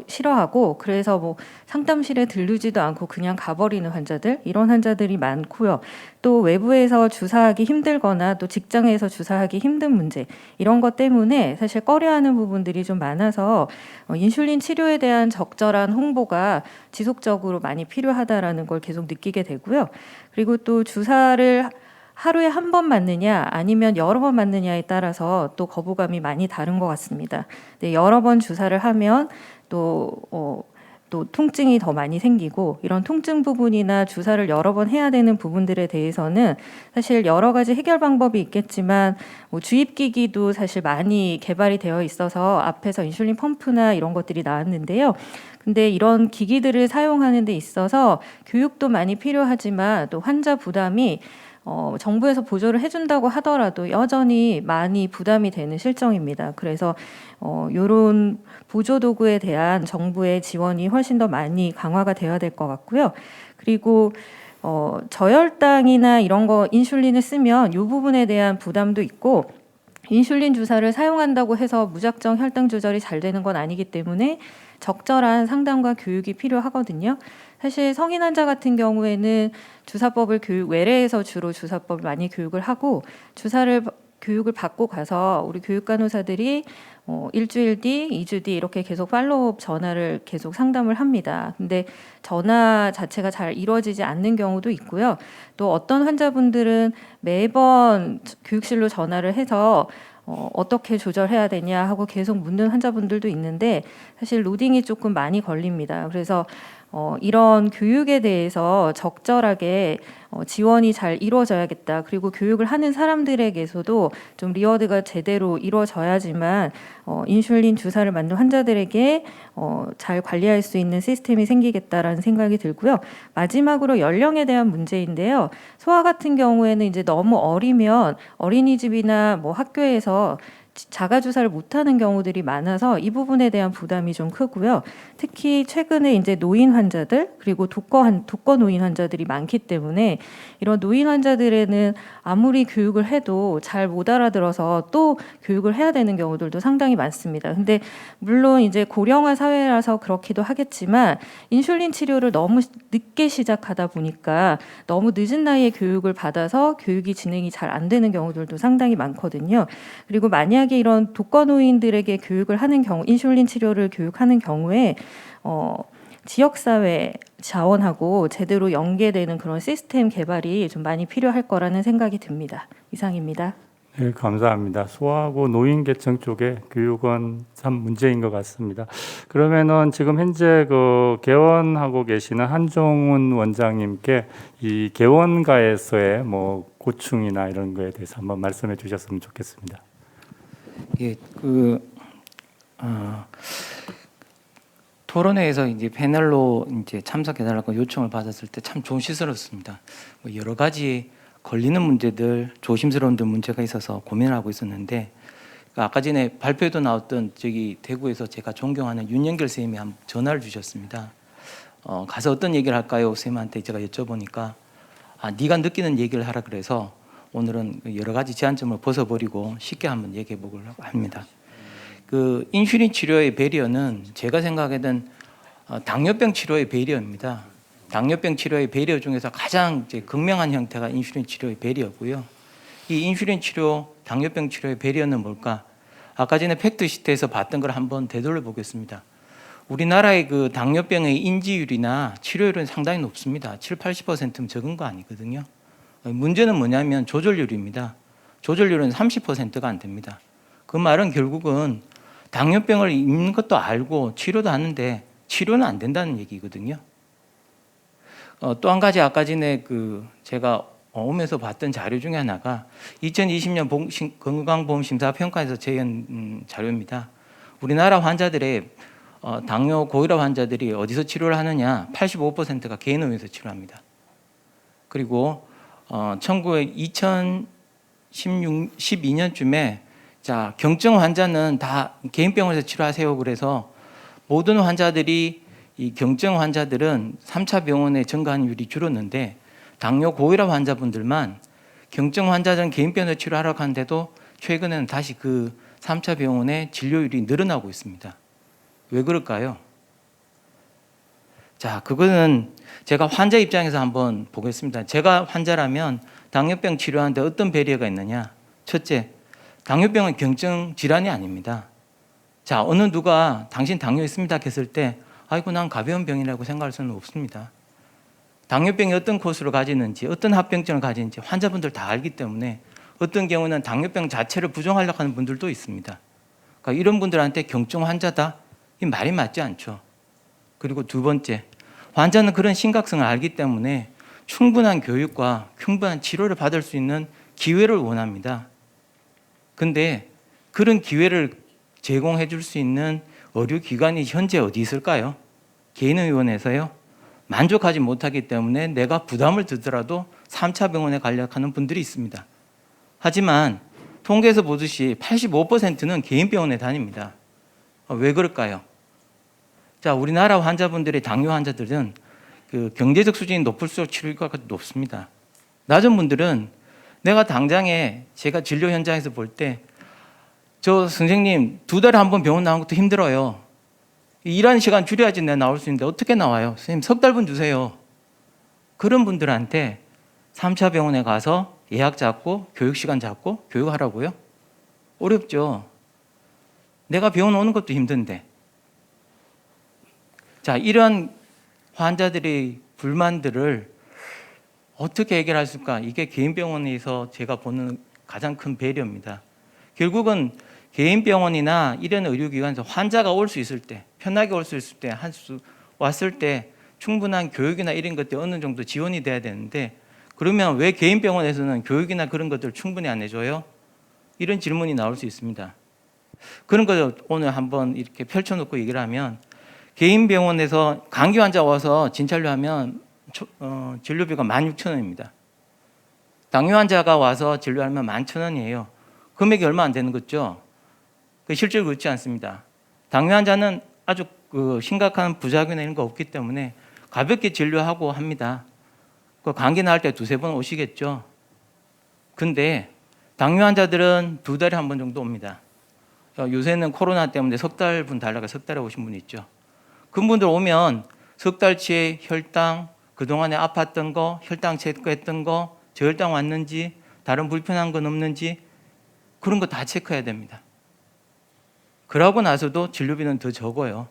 싫어하고, 그래서 뭐 상담실에 들르지도 않고 그냥 가버리는 환자들, 이런 환자들이 많고요. 또 외부에서 주사하기 힘들거나 또 직장에서 주사하기 힘든 문제, 이런 것 때문에 사실 꺼려하는 부분들이 좀 많아서 인슐린 치료에 대한 적절한 홍보가 지속적으로 많이 필요하다라는 걸 계속 느끼게 되고요. 그리고 또 주사를 하루에 한 번 맞느냐 아니면 여러 번 맞느냐에 따라서 또 거부감이 많이 다른 것 같습니다. 네, 여러 번 주사를 하면 또 통증이 더 많이 생기고, 이런 통증 부분이나 주사를 여러 번 해야 되는 부분들에 대해서는 사실 여러 가지 해결 방법이 있겠지만 뭐 주입기기도 사실 많이 개발이 되어 있어서 앞에서 인슐린 펌프나 이런 것들이 나왔는데요. 근데 이런 기기들을 사용하는 데 있어서 교육도 많이 필요하지만 또 환자 부담이 정부에서 보조를 해준다고 하더라도 여전히 많이 부담이 되는 실정입니다. 그래서 이런 보조 도구에 대한 정부의 지원이 훨씬 더 많이 강화가 되어야 될 것 같고요. 그리고 저혈당이나 이런 거 인슐린을 쓰면 이 부분에 대한 부담도 있고, 인슐린 주사를 사용한다고 해서 무작정 혈당 조절이 잘 되는 건 아니기 때문에 적절한 상담과 교육이 필요하거든요. 사실 성인 환자 같은 경우에는 주사법을 외래에서 주로 주사법을 많이 교육을 하고, 주사를 교육을 받고 가서 우리 교육간호사들이 일주일 뒤, 2주 뒤 이렇게 계속 팔로우업 전화를 계속 상담을 합니다. 근데 전화 자체가 잘 이루어지지 않는 경우도 있고요. 또 어떤 환자분들은 매번 교육실로 전화를 해서 어떻게 조절해야 되냐 하고 계속 묻는 환자분들도 있는데 사실 로딩이 조금 많이 걸립니다. 그래서 이런 교육에 대해서 적절하게 지원이 잘 이루어져야겠다. 그리고 교육을 하는 사람들에게서도 좀 리워드가 제대로 이루어져야지만 인슐린 주사를 맞는 환자들에게 잘 관리할 수 있는 시스템이 생기겠다라는 생각이 들고요. 마지막으로 연령에 대한 문제인데요. 소아 같은 경우에는 이제 너무 어리면 어린이집이나 뭐 학교에서 자가 주사를 못하는 경우들이 많아서 이 부분에 대한 부담이 좀 크고요. 특히 최근에 이제 노인 환자들 그리고 독거 노인 환자들이 많기 때문에 이런 노인 환자들에는 아무리 교육을 해도 잘 못 알아들어서 또 교육을 해야 되는 경우들도 상당히 많습니다. 근데 물론 이제 고령화 사회라서 그렇기도 하겠지만 인슐린 치료를 너무 늦게 시작하다 보니까 너무 늦은 나이에 교육을 받아서 교육이 진행이 잘 안 되는 경우들도 상당히 많거든요. 그리고 만약에 이런 독거노인들에게 교육을 하는 경우, 인슐린 치료를 교육하는 경우에 지역사회 자원하고 제대로 연계되는 그런 시스템 개발이 좀 많이 필요할 거라는 생각이 듭니다. 이상입니다. 네, 감사합니다. 소아하고 노인 계층 쪽에 교육은 참 문제인 것 같습니다. 그러면은 지금 현재 그 개원하고 계시는 한종훈 원장님께 이 개원가에서의 뭐 고충이나 이런 거에 대해서 한번 말씀해 주셨으면 좋겠습니다. 예, 토론회에서 이제 패널로 이제 참석해달라고 요청을 받았을 때 참 조심스럽습니다. 뭐 여러 가지 걸리는 문제들, 조심스러운 문제가 있어서 고민을 하고 있었는데 아까 전에 발표에도 나왔던 저기 대구에서 제가 존경하는 윤영결 선생님이 한 전화를 주셨습니다. 가서 어떤 얘기를 할까요? 선생님한테 제가 여쭤보니까 네가 느끼는 얘기를 하라 그래서 오늘은 여러 가지 제한점을 벗어버리고 쉽게 한번 얘기해 보려고 합니다. 그 인슐린 치료의 배리어는 제가 생각하던 당뇨병 치료의 배리어입니다. 당뇨병 치료의 배리어 중에서 가장 이제 극명한 형태가 인슐린 치료의 배리어고요. 이 인슐린 치료, 당뇨병 치료의 배리어는 뭘까? 아까 전에 팩트시트에서 봤던 걸 한번 되돌려 보겠습니다. 우리나라의 그 당뇨병의 인지율이나 치료율은 상당히 높습니다. 70~80%면 적은 거 아니거든요. 문제는 뭐냐면 조절률입니다. 조절률은 30%가 안 됩니다. 그 말은 결국은 당뇨병을 있는 것도 알고 치료도 하는데 치료는 안 된다는 얘기거든요. 또 한 가지 아까 전에 그 제가 오면서 봤던 자료 중에 하나가 2020년 건강보험심사평가에서 제한 자료입니다. 우리나라 환자들의 당뇨 고혈압 환자들이 어디서 치료를 하느냐? 85%가 개인의원에서 치료합니다. 그리고 2012년쯤에 자 경증 환자는 다 개인 병원에서 치료하세요. 그래서 모든 환자들이 이 경증 환자들은 3차 병원에 증가율이 줄었는데 당뇨 고혈압 환자분들만 경증 환자들은 개인 병원에서 치료하라고 하는데도 최근에는 다시 그 3차 병원의 진료율이 늘어나고 있습니다. 왜 그럴까요? 자, 그거는 제가 환자 입장에서 한번 보겠습니다. 제가 환자라면 당뇨병 치료하는데 어떤 배리어가 있느냐? 첫째, 당뇨병은 경증 질환이 아닙니다. 자, 어느 누가 당신 당뇨 있습니다 했을 때 아이고 난 가벼운 병이라고 생각할 수는 없습니다. 당뇨병이 어떤 코스를 가지는지 어떤 합병증을 가지는지 환자분들 다 알기 때문에 어떤 경우는 당뇨병 자체를 부정하려고 하는 분들도 있습니다. 그러니까 이런 분들한테 경증 환자다? 이 말이 맞지 않죠. 그리고 두 번째, 환자는 그런 심각성을 알기 때문에 충분한 교육과 충분한 치료를 받을 수 있는 기회를 원합니다. 근데 그런 기회를 제공해 줄 수 있는 의료기관이 현재 어디 있을까요? 개인의원에서요. 만족하지 못하기 때문에 내가 부담을 들더라도 3차 병원에 가려고 하는 분들이 있습니다. 하지만 통계에서 보듯이 85%는 개인 병원에 다닙니다. 왜 그럴까요? 자, 우리나라 환자분들의 당뇨 환자들은 그 경제적 수준이 높을수록 치료효과가 높습니다. 낮은 분들은 내가 당장에 제가 진료 현장에서 볼 때 저 선생님 2달에 한 번 병원 나온 것도 힘들어요. 일하는 시간 줄여야지 내가 나올 수 있는데 어떻게 나와요? 선생님 석 달분 주세요. 그런 분들한테 3차 병원에 가서 예약 잡고 교육 시간 잡고 교육하라고요? 어렵죠. 내가 병원 오는 것도 힘든데. 자, 이런 환자들의 불만들을 어떻게 해결할 수 있을까? 이게 개인 병원에서 제가 보는 가장 큰 배려입니다. 결국은 개인 병원이나 이런 의료기관에서 환자가 올 수 있을 때, 편하게 올 수 있을 때, 왔을 때 충분한 교육이나 이런 것들이 어느 정도 지원이 돼야 되는데 그러면 왜 개인 병원에서는 교육이나 그런 것들을 충분히 안 해줘요? 이런 질문이 나올 수 있습니다. 그런 걸 오늘 한번 이렇게 펼쳐놓고 얘기를 하면 개인 병원에서 감기 환자 와서 진찰료 하면 진료비가 16,000원입니다. 당뇨 환자가 와서 진료하면 11,000원이에요. 금액이 얼마 안 되는 거죠. 실제로 그렇지 않습니다. 당뇨 환자는 아주 심각한 부작용이나 이런 거 없기 때문에 가볍게 진료하고 합니다. 감기 나을 때 2-3번 오시겠죠. 근데 당뇨 환자들은 2달에 한 번 정도 옵니다. 요새는 코로나 때문에 석 달 분 달라가 석 달에 오신 분이 있죠. 그분들 오면 석 달치의 혈당, 그동안에 아팠던 거, 혈당 체크했던 거, 저혈당 왔는지, 다른 불편한 건 없는지 그런 거 다 체크해야 됩니다. 그러고 나서도 진료비는 더 적어요.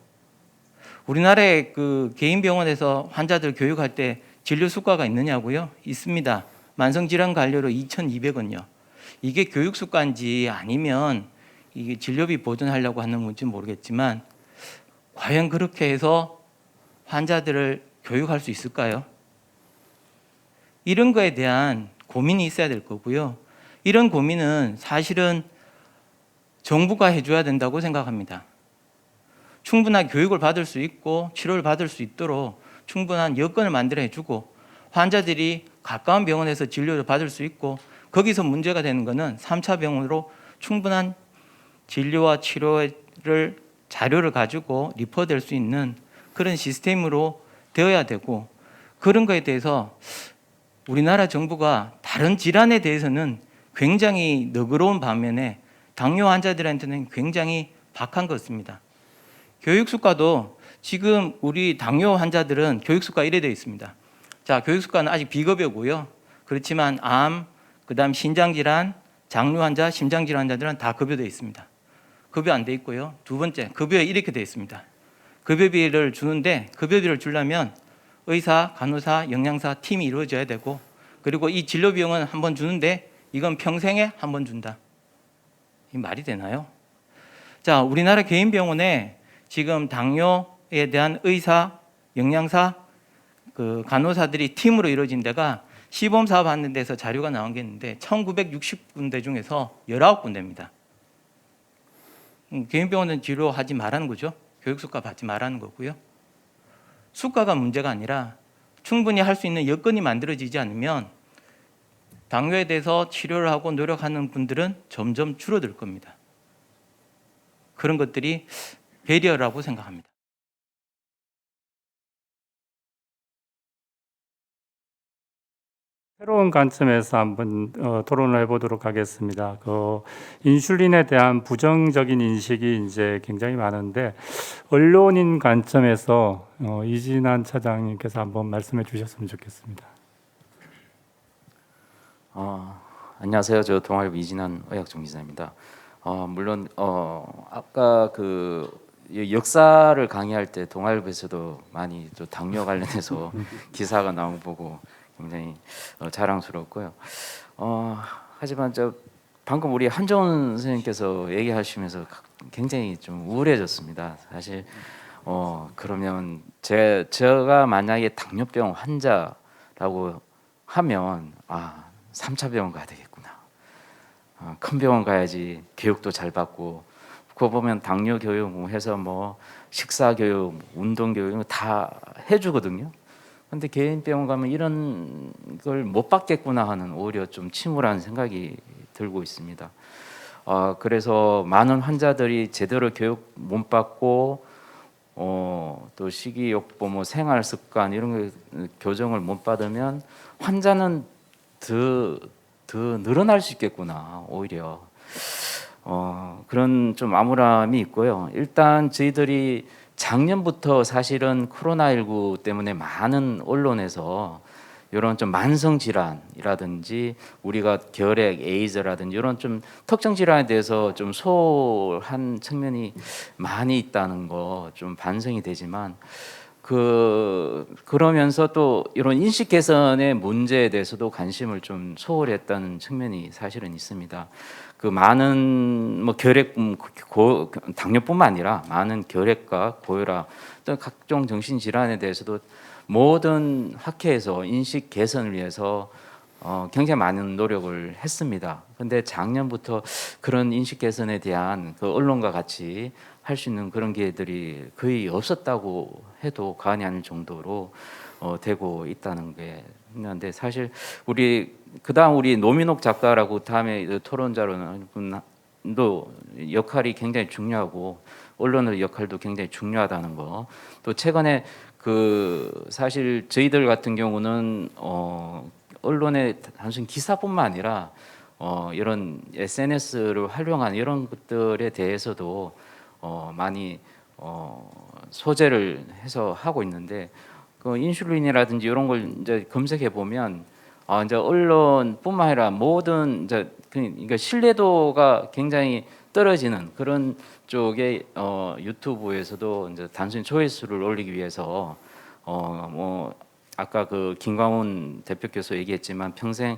우리나라의 개인 병원에서 환자들 교육할 때 진료 수가가 있느냐고요? 있습니다. 만성질환 관료로 2,200원요. 이게 교육 수가인지 아니면 이게 진료비 보존하려고 하는 건지 모르겠지만 과연 그렇게 해서 환자들을 교육할 수 있을까요? 이런 거에 대한 고민이 있어야 될 거고요. 이런 고민은 사실은 정부가 해줘야 된다고 생각합니다. 충분한 교육을 받을 수 있고 치료를 받을 수 있도록 충분한 여건을 만들어 해주고 환자들이 가까운 병원에서 진료를 받을 수 있고 거기서 문제가 되는 것은 3차 병원으로 충분한 진료와 치료를 자료를 가지고 리퍼될 수 있는 그런 시스템으로 되어야 되고 그런 거에 대해서 우리나라 정부가 다른 질환에 대해서는 굉장히 너그러운 반면에 당뇨 환자들한테는 굉장히 박한 것 같습니다. 교육수가도 지금 우리 당뇨 환자들은 교육수가 이래 되어 있습니다. 자, 교육수가는 아직 비급여고요. 그렇지만 암, 그다음 신장질환, 장류 환자, 심장질환 환자들은 다 급여되어 있습니다. 급여 안 돼 있고요. 두 번째, 급여에 이렇게 되어 있습니다. 급여비를 주는데 급여비를 주려면 의사, 간호사, 영양사 팀이 이루어져야 되고 그리고 이 진료 비용은 한 번 주는데 이건 평생에 한 번 준다. 이 말이 되나요? 자, 우리나라 개인 병원에 지금 당뇨에 대한 의사, 영양사, 간호사들이 팀으로 이루어진 데가 시범 사업 하는 데서 자료가 나온 게 있는데 1960군데 중에서 19군데입니다. 개인 병원은 진료하지 말라는 거죠. 교육수가 받지 말라는 거고요. 수가가 문제가 아니라 충분히 할 수 있는 여건이 만들어지지 않으면 당뇨에 대해서 치료를 하고 노력하는 분들은 점점 줄어들 겁니다. 그런 것들이 배리어라고 생각합니다. 새로운 관점에서 한번 토론을 해보도록 하겠습니다. 인슐린에 대한 부정적인 인식이 이제 굉장히 많은데 언론인 관점에서 이진환 차장님께서 한번 말씀해 주셨으면 좋겠습니다. 안녕하세요. 저 동아일보 이진환 의학정기자입니다. 물론 아까 역사를 강의할 때 동아일보에서도 많이 또 당뇨 관련해서 기사가 나온 거 보고 굉장히 자랑스럽고요. 하지만 방금 우리 한정훈 선생님께서 얘기하시면서 굉장히 좀 우울해졌습니다. 사실 그러면 제가 만약에 당뇨병 환자라고 하면 3차 병원 가야 되겠구나. 큰 병원 가야지 교육도 잘 받고 그거 보면 당뇨 교육 해서 뭐 식사 교육, 운동 교육 다 해주거든요. 근데 개인 병원 가면 이런 걸 못 받겠구나 하는 오히려 좀 침울한 생각이 들고 있습니다. 그래서 많은 환자들이 제대로 교육 못 받고 또 식이요법, 뭐 생활 습관 이런 거 교정을 못 받으면 환자는 더 늘어날 수 있겠구나 오히려 그런 좀 암울함이 있고요. 일단 저희들이 작년부터 사실은 코로나19 때문에 많은 언론에서 이런 좀 만성 질환이라든지 우리가 결핵, 에이즈라든지 이런 좀 특정 질환에 대해서 좀 소홀한 측면이 많이 있다는 거 좀 반성이 되지만 그러면서 또 이런 인식 개선의 문제에 대해서도 관심을 좀 소홀히 했다는 측면이 사실은 있습니다. 그 많은 뭐 당뇨뿐만 아니라 많은 결핵과 고혈압 또는 각종 정신 질환에 대해서도 모든 학회에서 인식 개선을 위해서 굉장히 많은 노력을 했습니다. 그런데 작년부터 그런 인식 개선에 대한 그 언론과 같이 할 수 있는 그런 기회들이 거의 없었다고 해도 과언이 아닐 정도로 되고 있다는 게 있는데, 사실 그다음 우리 노민옥 작가라고 다음에 토론자로는 분도 역할이 굉장히 중요하고 언론의 역할도 굉장히 중요하다는 거. 또 최근에 사실 저희들 같은 경우는 언론의 단순 기사뿐만 아니라 이런 SNS를 활용한 이런 것들에 대해서도 많이 소재를 해서 하고 있는데, 그 인슐린이라든지 이런 걸 이제 검색해 보면 이제 언론뿐만 아니라 모든 이제 그러니까 신뢰도가 굉장히 떨어지는 그런 쪽에 유튜브에서도 이제 단순히 조회수를 올리기 위해서 뭐 아까 그 김광훈 대표께서 얘기했지만 평생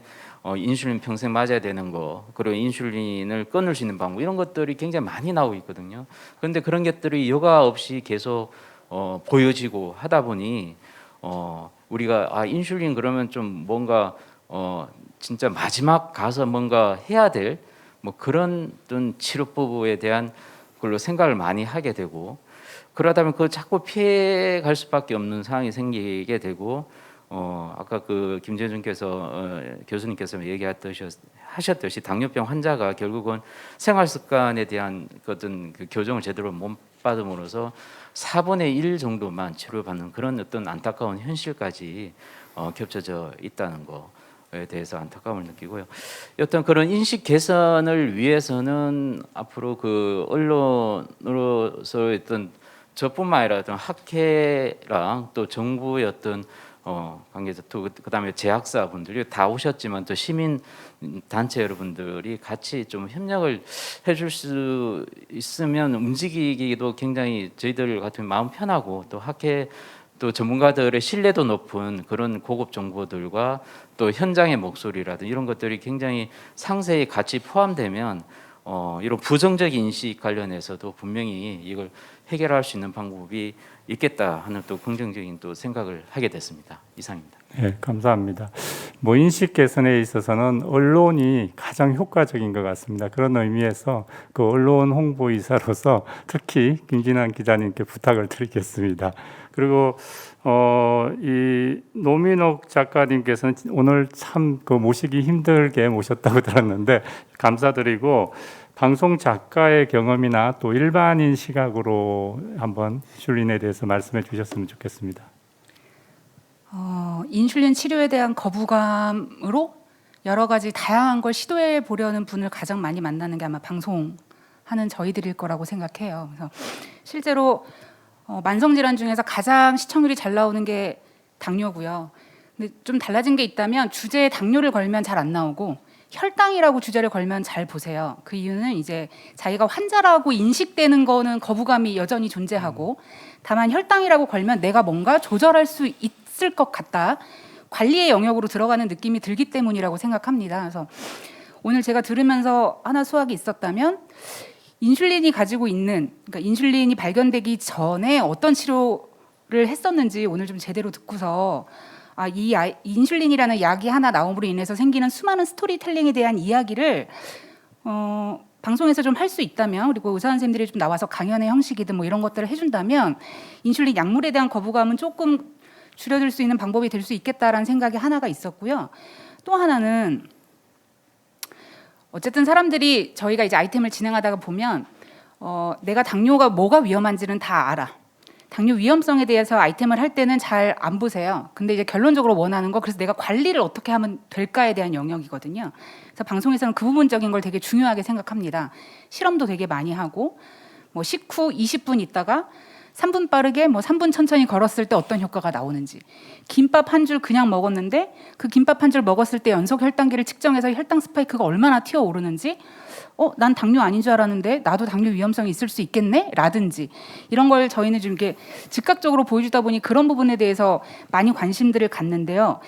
인슐린 평생 맞아야 되는 거, 그리고 인슐린을 끊을 수 있는 방법, 이런 것들이 굉장히 많이 나오고 있거든요. 그런데 그런 것들이 여과 없이 계속 보여지고 하다 보니 우리가 인슐린 그러면 좀 뭔가 진짜 마지막 가서 뭔가 해야 될 뭐 그런 어떤 치료법에 대한 걸로 생각을 많이 하게 되고, 그러다 보면 자꾸 피해 갈 수밖에 없는 상황이 생기게 되고, 아까 그 김재준께서 교수님께서 얘기하셨듯이 당뇨병 환자가 결국은 생활 습관에 대한 어떤 그 교정을 제대로 못 받음으로써 4분의 1 정도만 치료받는 그런 어떤 안타까운 현실까지 겹쳐져 있다는 거에 대해서 안타까움을 느끼고요. 어떤 그런 인식 개선을 위해서는 앞으로 그 언론으로서 어떤 저뿐만 아니라 어떤 학회랑 또 정부의 어떤 관계자, 또 그다음에 제약사분들이 다 오셨지만 또 시민 단체 여러분들이 같이 좀 협력을 해줄 수 있으면 움직이기도 굉장히 저희들 같은 마음 편하고, 또 학회 또 전문가들의 신뢰도 높은 그런 고급 정보들과 또 현장의 목소리라든 이런 것들이 굉장히 상세히 같이 포함되면 이런 부정적 인식 관련해서도 분명히 이걸 해결할 수 있는 방법이 있겠다 하는 또 긍정적인 또 생각을 하게 됐습니다. 이상입니다. 네, 감사합니다. 뭐 인식 개선에 있어서는 언론이 가장 효과적인 것 같습니다. 그런 의미에서 그 언론 홍보이사로서 특히 김진환 기자님께 부탁을 드리겠습니다. 그리고 이 노민옥 작가님께서는 오늘 참 그 모시기 힘들게 모셨다고 들었는데 감사드리고, 방송 작가의 경험이나 또 일반인 시각으로 한번 인슐린에 대해서 말씀해 주셨으면 좋겠습니다. 인슐린 치료에 대한 거부감으로 여러 가지 다양한 걸 시도해 보려는 분을 가장 많이 만나는 게 아마 방송하는 저희들일 거라고 생각해요. 그래서 실제로 만성 질환 중에서 가장 시청률이 잘 나오는 게 당뇨고요. 근데 좀 달라진 게 있다면 주제에 당뇨를 걸면 잘 안 나오고 혈당이라고 주제를 걸면 잘 보세요. 그 이유는 이제 자기가 환자라고 인식되는 거는 거부감이 여전히 존재하고, 다만 혈당이라고 걸면 내가 뭔가 조절할 수 있을 것 같다, 관리의 영역으로 들어가는 느낌이 들기 때문이라고 생각합니다. 그래서 오늘 제가 들으면서 하나 수학이 있었다면, 인슐린이 가지고 있는, 그러니까 인슐린이 발견되기 전에 어떤 치료를 했었는지 오늘 좀 제대로 듣고서 이 인슐린이라는 약이 하나 나옴으로 인해서 생기는 수많은 스토리텔링에 대한 이야기를 방송에서 좀 할 수 있다면, 그리고 의사 선생님들이 좀 나와서 강연의 형식이든 뭐 이런 것들을 해준다면 인슐린 약물에 대한 거부감은 조금 줄여들 수 있는 방법이 될 수 있겠다라는 생각이 하나가 있었고요. 또 하나는 어쨌든 사람들이 저희가 이제 아이템을 진행하다가 보면 내가 당뇨가 뭐가 위험한지는 다 알아. 당뇨 위험성에 대해서 아이템을 할 때는 잘 안 보세요. 근데 이제 결론적으로 원하는 거, 그래서 내가 관리를 어떻게 하면 될까에 대한 영역이거든요. 그래서 방송에서는 그 부분적인 걸 되게 중요하게 생각합니다. 실험도 되게 많이 하고, 뭐 식후 20분 있다가 3분 빠르게 뭐 3분 천천히 걸었을 때 어떤 효과가 나오는지, 김밥 한 줄 그냥 먹었는데 그 김밥 한 줄 먹었을 때 연속 혈당계를 측정해서 혈당 스파이크가 얼마나 튀어오르는지, 난 당뇨 아닌 줄 알았는데 나도 당뇨 위험성이 있을 수 있겠네? 라든지 이런 걸 저희는 좀 이렇게 즉각적으로 보여주다 보니 그런 부분에 대해서 많이 관심들을 갖는데요.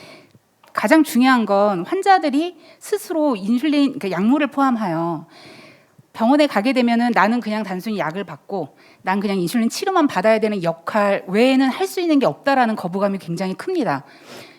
가장 중요한 건 환자들이 스스로 인슐린, 그러니까 약물을 포함하여 병원에 가게 되면은 나는 그냥 단순히 약을 받고 난 그냥 인슐린 치료만 받아야 되는 역할 외에는 할 수 있는 게 없다라는 거부감이 굉장히 큽니다.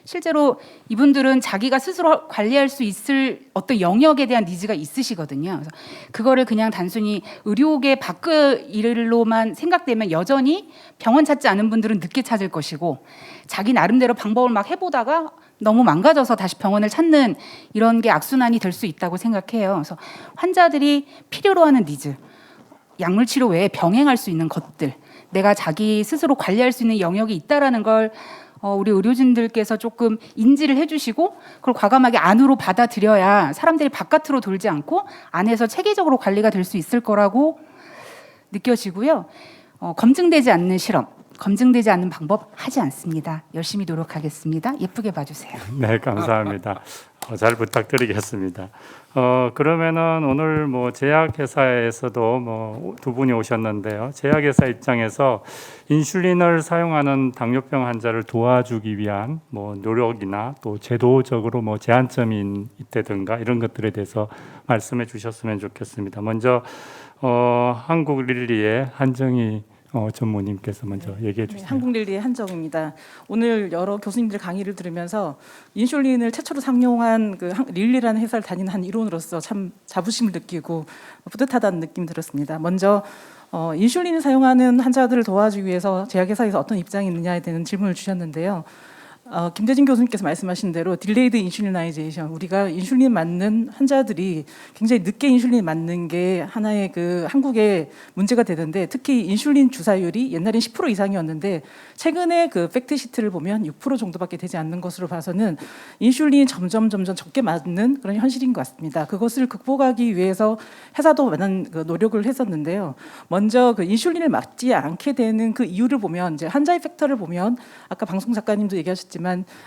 실제로 이분들은 자기가 스스로 관리할 수 있을 어떤 영역에 대한 니즈가 있으시거든요. 그래서 그거를 그냥 단순히 의료계 밖의 일로만 생각되면 여전히 병원 찾지 않은 분들은 늦게 찾을 것이고, 자기 나름대로 방법을 막 해보다가 너무 망가져서 다시 병원을 찾는 이런 게 악순환이 될 수 있다고 생각해요. 그래서 환자들이 필요로 하는 니즈, 약물 치료 외에 병행할 수 있는 것들, 내가 자기 스스로 관리할 수 있는 영역이 있다라는 걸 우리 의료진들께서 조금 인지를 해주시고 그걸 과감하게 안으로 받아들여야 사람들이 바깥으로 돌지 않고 안에서 체계적으로 관리가 될 수 있을 거라고 느껴지고요. 검증되지 않는 실험, 검증되지 않는 방법 하지 않습니다. 열심히 노력하겠습니다. 예쁘게 봐주세요. 네, 감사합니다. 잘 부탁드리겠습니다. 그러면은 오늘 뭐 제약회사에서도 뭐 두 분이 오셨는데요. 제약회사 입장에서 인슐린을 사용하는 당뇨병 환자를 도와주기 위한 뭐 노력이나 또 제도적으로 뭐 제한점이 있다든가 이런 것들에 대해서 말씀해 주셨으면 좋겠습니다. 먼저 한국릴리의 한정희 전무님께서 먼저 얘기해 주세요. 한국릴리의 한정입니다. 오늘 여러 교수님들 강의를 들으면서 인슐린을 최초로 상용한 그 릴리라는 회사를 다니는 한 일원으로서 참 자부심을 느끼고 뿌듯하다는 느낌 들었습니다. 먼저 인슐린을 사용하는 환자들을 도와주기 위해서 제약회사에서 어떤 입장이 있느냐에 대한 질문을 주셨는데요. 김대진 교수님께서 말씀하신 대로 딜레이드 인슐리나이제이션, 우리가 인슐린 맞는 환자들이 굉장히 늦게 인슐린 맞는 게 하나의 그 한국의 문제가 되는데, 특히 인슐린 주사율이 옛날엔 10% 이상이었는데 최근에 그 팩트 시트를 보면 6% 정도밖에 되지 않는 것으로 봐서는 인슐린이 점점 적게 맞는 그런 현실인 것 같습니다. 그것을 극복하기 위해서 회사도 많은 그 노력을 했었는데요. 먼저 그 인슐린을 맞지 않게 되는 그 이유를 보면, 이제 환자의 팩터를 보면 아까 방송 작가님도 얘기하셨지만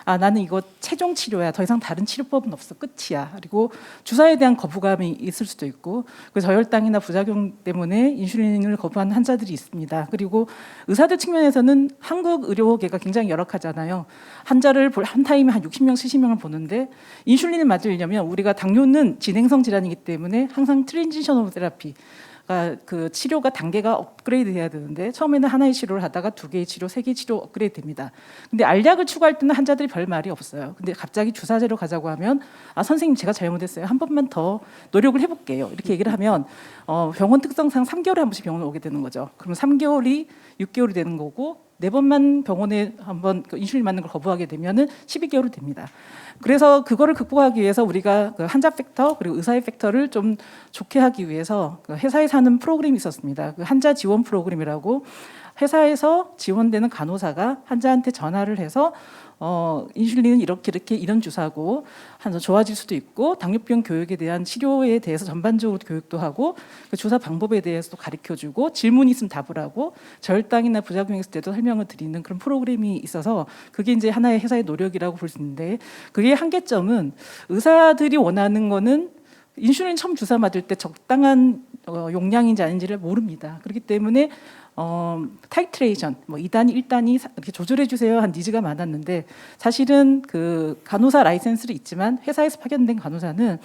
나는 이거 최종 치료야, 더 이상 다른 치료법은 없어, 끝이야. 그리고 주사에 대한 거부감이 있을 수도 있고, 그 저혈당이나 부작용 때문에 인슐린을 거부하는 환자들이 있습니다. 그리고 의사들 측면에서는 한국 의료계가 굉장히 열악하잖아요. 환자를 한 타임에 한 60명, 70명을 보는데 인슐린을 맞으려면 우리가 당뇨는 진행성 질환이기 때문에 항상 트랜지션 오브 테라피, 그 치료가 단계가 업그레이드 돼야 되는데 처음에는 하나의 치료를 하다가 2개의 치료, 3개의 치료 업그레이드 됩니다. 근데 알약을 추가할 때는 환자들이 별 말이 없어요. 근데 갑자기 주사제로 가자고 하면 선생님 제가 잘못했어요. 한 번만 더 노력을 해볼게요. 이렇게 얘기를 하면 병원 특성상 3개월에 한 번씩 병원에 오게 되는 거죠. 그러면 3개월이 6개월이 되는 거고 4번만 병원에 한번 인슐린 맞는 걸 거부하게 되면은 12개월이 됩니다. 그래서 그거를 극복하기 위해서 우리가 그 환자 팩터 그리고 의사의 팩터를 좀 좋게 하기 위해서 그 회사에서 하는 프로그램이 있었습니다. 그 환자 지원 프로그램이라고, 회사에서 지원되는 간호사가 환자한테 전화를 해서 인슐린은 이렇게 이런 주사고 좋아질 수도 있고, 당뇨병 교육에 대한 치료에 대해서 전반적으로 교육도 하고, 그 주사 방법에 대해서도 가르쳐주고, 질문이 있으면 답을 하고, 저혈당이나 부작용이 있을 때도 설명을 드리는 그런 프로그램이 있어서 그게 이제 하나의 회사의 노력이라고 볼 수 있는데, 그게 한계점은 의사들이 원하는 거는 인슐린 처음 주사 맞을 때 적당한 용량인지 아닌지를 모릅니다. 그렇기 때문에 타이트레이션, 2단위, 1단위 이렇게 조절해 주세요 한 니즈가 많았는데, 사실은 그 간호사 라이센스는 있지만 회사에서 파견된 간호사는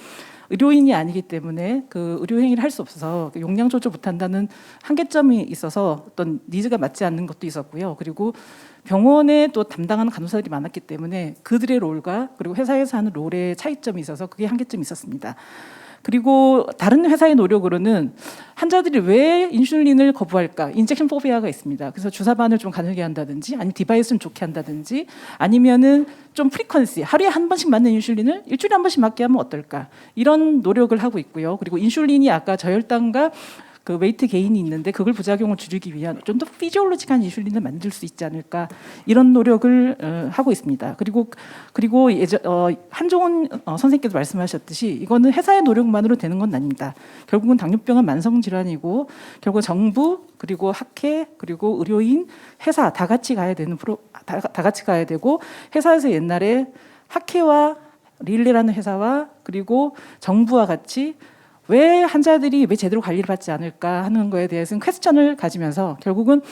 의료인이 아니기 때문에 그 의료 행위를 할 수 없어서 용량 조절 못한다는 한계점이 있어서 어떤 니즈가 맞지 않는 것도 있었고요. 그리고 병원에 또 담당하는 간호사들이 많았기 때문에 그들의 롤과 그리고 회사에서 하는 롤의 차이점이 있어서 그게 한계점이 있었습니다. 그리고 다른 회사의 노력으로는 환자들이 왜 인슐린을 거부할까? 인젝션 포비아가 있습니다. 그래서 주사반을 좀 가늘게 한다든지, 아니면 디바이스를 좋게 한다든지, 아니면은 좀 프리퀀시, 하루에 한 번씩 맞는 인슐린을 일주일에 한 번씩 맞게 하면 어떨까? 이런 노력을 하고 있고요. 그리고 인슐린이 아까 저혈당과 그 웨이트 게인이 있는데 그걸 부작용을 줄이기 위한 좀 더 피지올로직한 인슐린을 만들 수 있지 않을까 이런 노력을 하고 있습니다. 그리고 한종훈 선생님께서 말씀하셨듯이 이거는 회사의 노력만으로 되는 건 아닙니다. 결국은 당뇨병은 만성 질환이고 결국 정부 그리고 학회 그리고 의료인 회사 다 같이 가야 되는 다 같이 가야 되고 회사에서 옛날에 학회와 릴레라는 회사와 그리고 정부와 같이 왜 환자들이 왜 제대로 관리를 받지 않을까 하는 거에 대해서는 퀘스천을 가지면서 결국은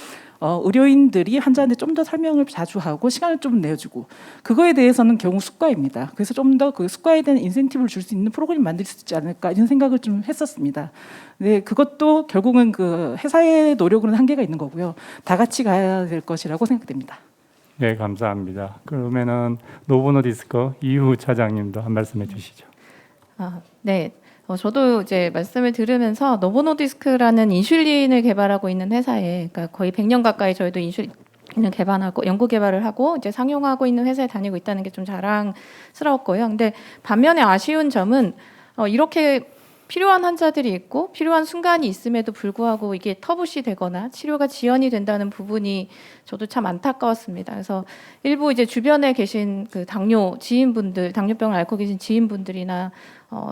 의료인들이 환자한테 좀 더 설명을 자주 하고 시간을 좀 내주고 그거에 대해서는 경우 수가입니다. 그래서 좀 더 그 수가에 대한 인센티브를 줄 수 있는 프로그램을 만들 수 있지 않을까 이런 생각을 좀 했었습니다. 네, 그것도 결국은 그 회사의 노력으로는 한계가 있는 거고요. 다 같이 가야 될 것이라고 생각됩니다. 네, 감사합니다. 그러면은 노보노디스크 이후 차장님도 한 말씀해 주시죠. 네. 저도 이제 말씀을 들으면서 노보노디스크라는 인슐린을 개발하고 있는 회사에, 그러니까 거의 100년 가까이 저희도 인슐린을 개발하고 연구 개발을 하고 이제 상용하고 있는 회사에 다니고 있다는 게 좀 자랑스러웠고요. 근데 반면에 아쉬운 점은 이렇게 필요한 환자들이 있고 필요한 순간이 있음에도 불구하고 이게 터부시 되거나 치료가 지연이 된다는 부분이 저도 참 안타까웠습니다. 그래서 일부 이제 주변에 계신 그 당뇨 지인분들, 당뇨병을 앓고 계신 지인분들이나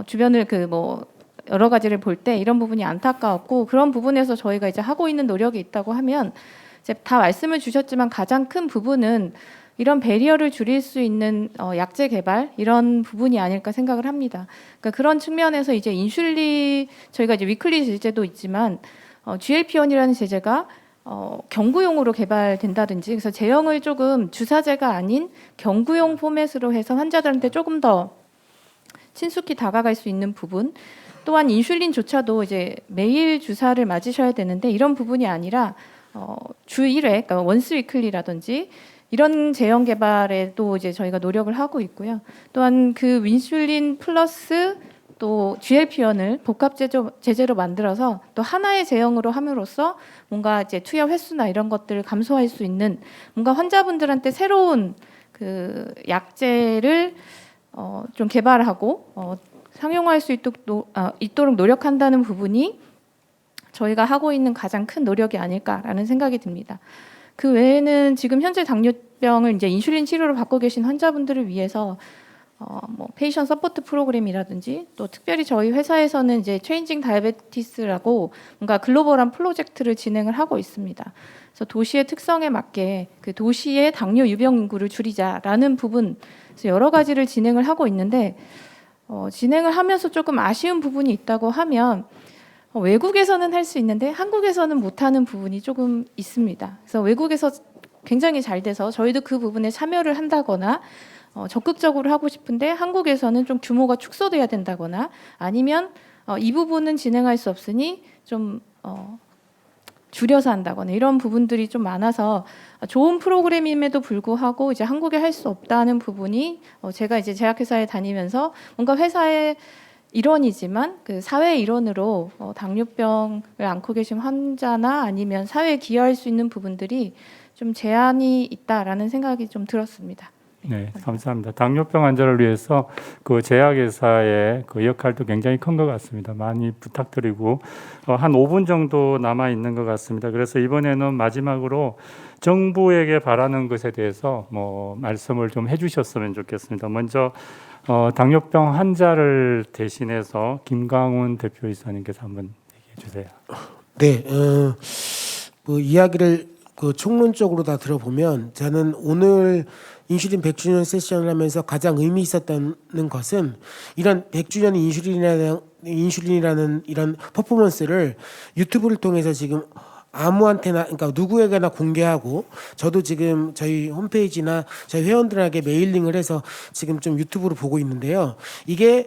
주변을 그 뭐 여러 가지를 볼 때 이런 부분이 안타까웠고 그런 부분에서 저희가 이제 하고 있는 노력이 있다고 하면 이제 다 말씀을 주셨지만 가장 큰 부분은 이런 배리어를 줄일 수 있는 약제 개발 이런 부분이 아닐까 생각을 합니다. 그러니까 그런 측면에서 이제 인슐린 저희가 이제 위클리 제제도 있지만 GLP-1이라는 제제가 경구용으로 개발된다든지 그래서 제형을 조금 주사제가 아닌 경구용 포맷으로 해서 환자들한테 조금 더 친숙히 다가갈 수 있는 부분 또한 인슐린조차도 이제 매일 주사를 맞으셔야 되는데 이런 부분이 아니라 주 1회 그러니까 원스 위클리라든지 이런 제형 개발에도 이제 저희가 노력을 하고 있고요. 또한 그 인슐린 플러스 또 GLP-1을 복합 제제로 만들어서 또 하나의 제형으로 함으로써 뭔가 이제 투여 횟수나 이런 것들을 감소할 수 있는 뭔가 환자분들한테 새로운 그 약제를 좀 개발하고 상용화할 수 있도록 노력한다는 부분이 저희가 하고 있는 가장 큰 노력이 아닐까라는 생각이 듭니다. 그 외에는 지금 현재 당뇨병을 이제 인슐린 치료를 받고 계신 환자분들을 위해서 뭐 페이션 서포트 프로그램이라든지 또 특별히 저희 회사에서는 이제 체인징 다이아베티스라고 뭔가 글로벌한 프로젝트를 진행을 하고 있습니다. 그래서 도시의 특성에 맞게 그 도시의 당뇨 유병 인구를 줄이자라는 부분 그래서 여러 가지를 진행을 하고 있는데 진행을 하면서 조금 아쉬운 부분이 있다고 하면 외국에서는 할 수 있는데 한국에서는 못하는 부분이 조금 있습니다. 그래서 외국에서 굉장히 잘 돼서 저희도 그 부분에 참여를 한다거나 적극적으로 하고 싶은데 한국에서는 좀 규모가 축소돼야 된다거나 아니면 이 부분은 진행할 수 없으니 좀 줄여서 한다거나 이런 부분들이 좀 많아서 좋은 프로그램임에도 불구하고 이제 한국에 할 수 없다는 부분이 제가 이제 제약회사에 다니면서 뭔가 회사의 일원이지만 그 사회 일원으로 당뇨병을 앓고 계신 환자나 아니면 사회에 기여할 수 있는 부분들이 좀 제한이 있다라는 생각이 좀 들었습니다. 네, 감사합니다. 당뇨병 환자를 위해서 그 제약회사의 그 역할도 굉장히 큰 것 같습니다. 많이 부탁드리고 한 5분 정도 남아 있는 것 같습니다. 그래서 이번에는 마지막으로 정부에게 바라는 것에 대해서 뭐 말씀을 좀 해주셨으면 좋겠습니다. 먼저 당뇨병 환자를 대신해서 김강훈 대표이사님께서 한번 얘기해 주세요. 네, 뭐 이야기를 그 총론적으로 다 들어보면 저는 오늘 인슐린 100주년 세션을 하면서 가장 의미 있었다는 것은 이런 100주년 인슐린이라는 이런 퍼포먼스를 유튜브를 통해서 지금 아무한테나 그러니까 누구에게나 공개하고 저도 지금 저희 홈페이지나 저희 회원들에게 메일링을 해서 지금 좀 유튜브로 보고 있는데요. 이게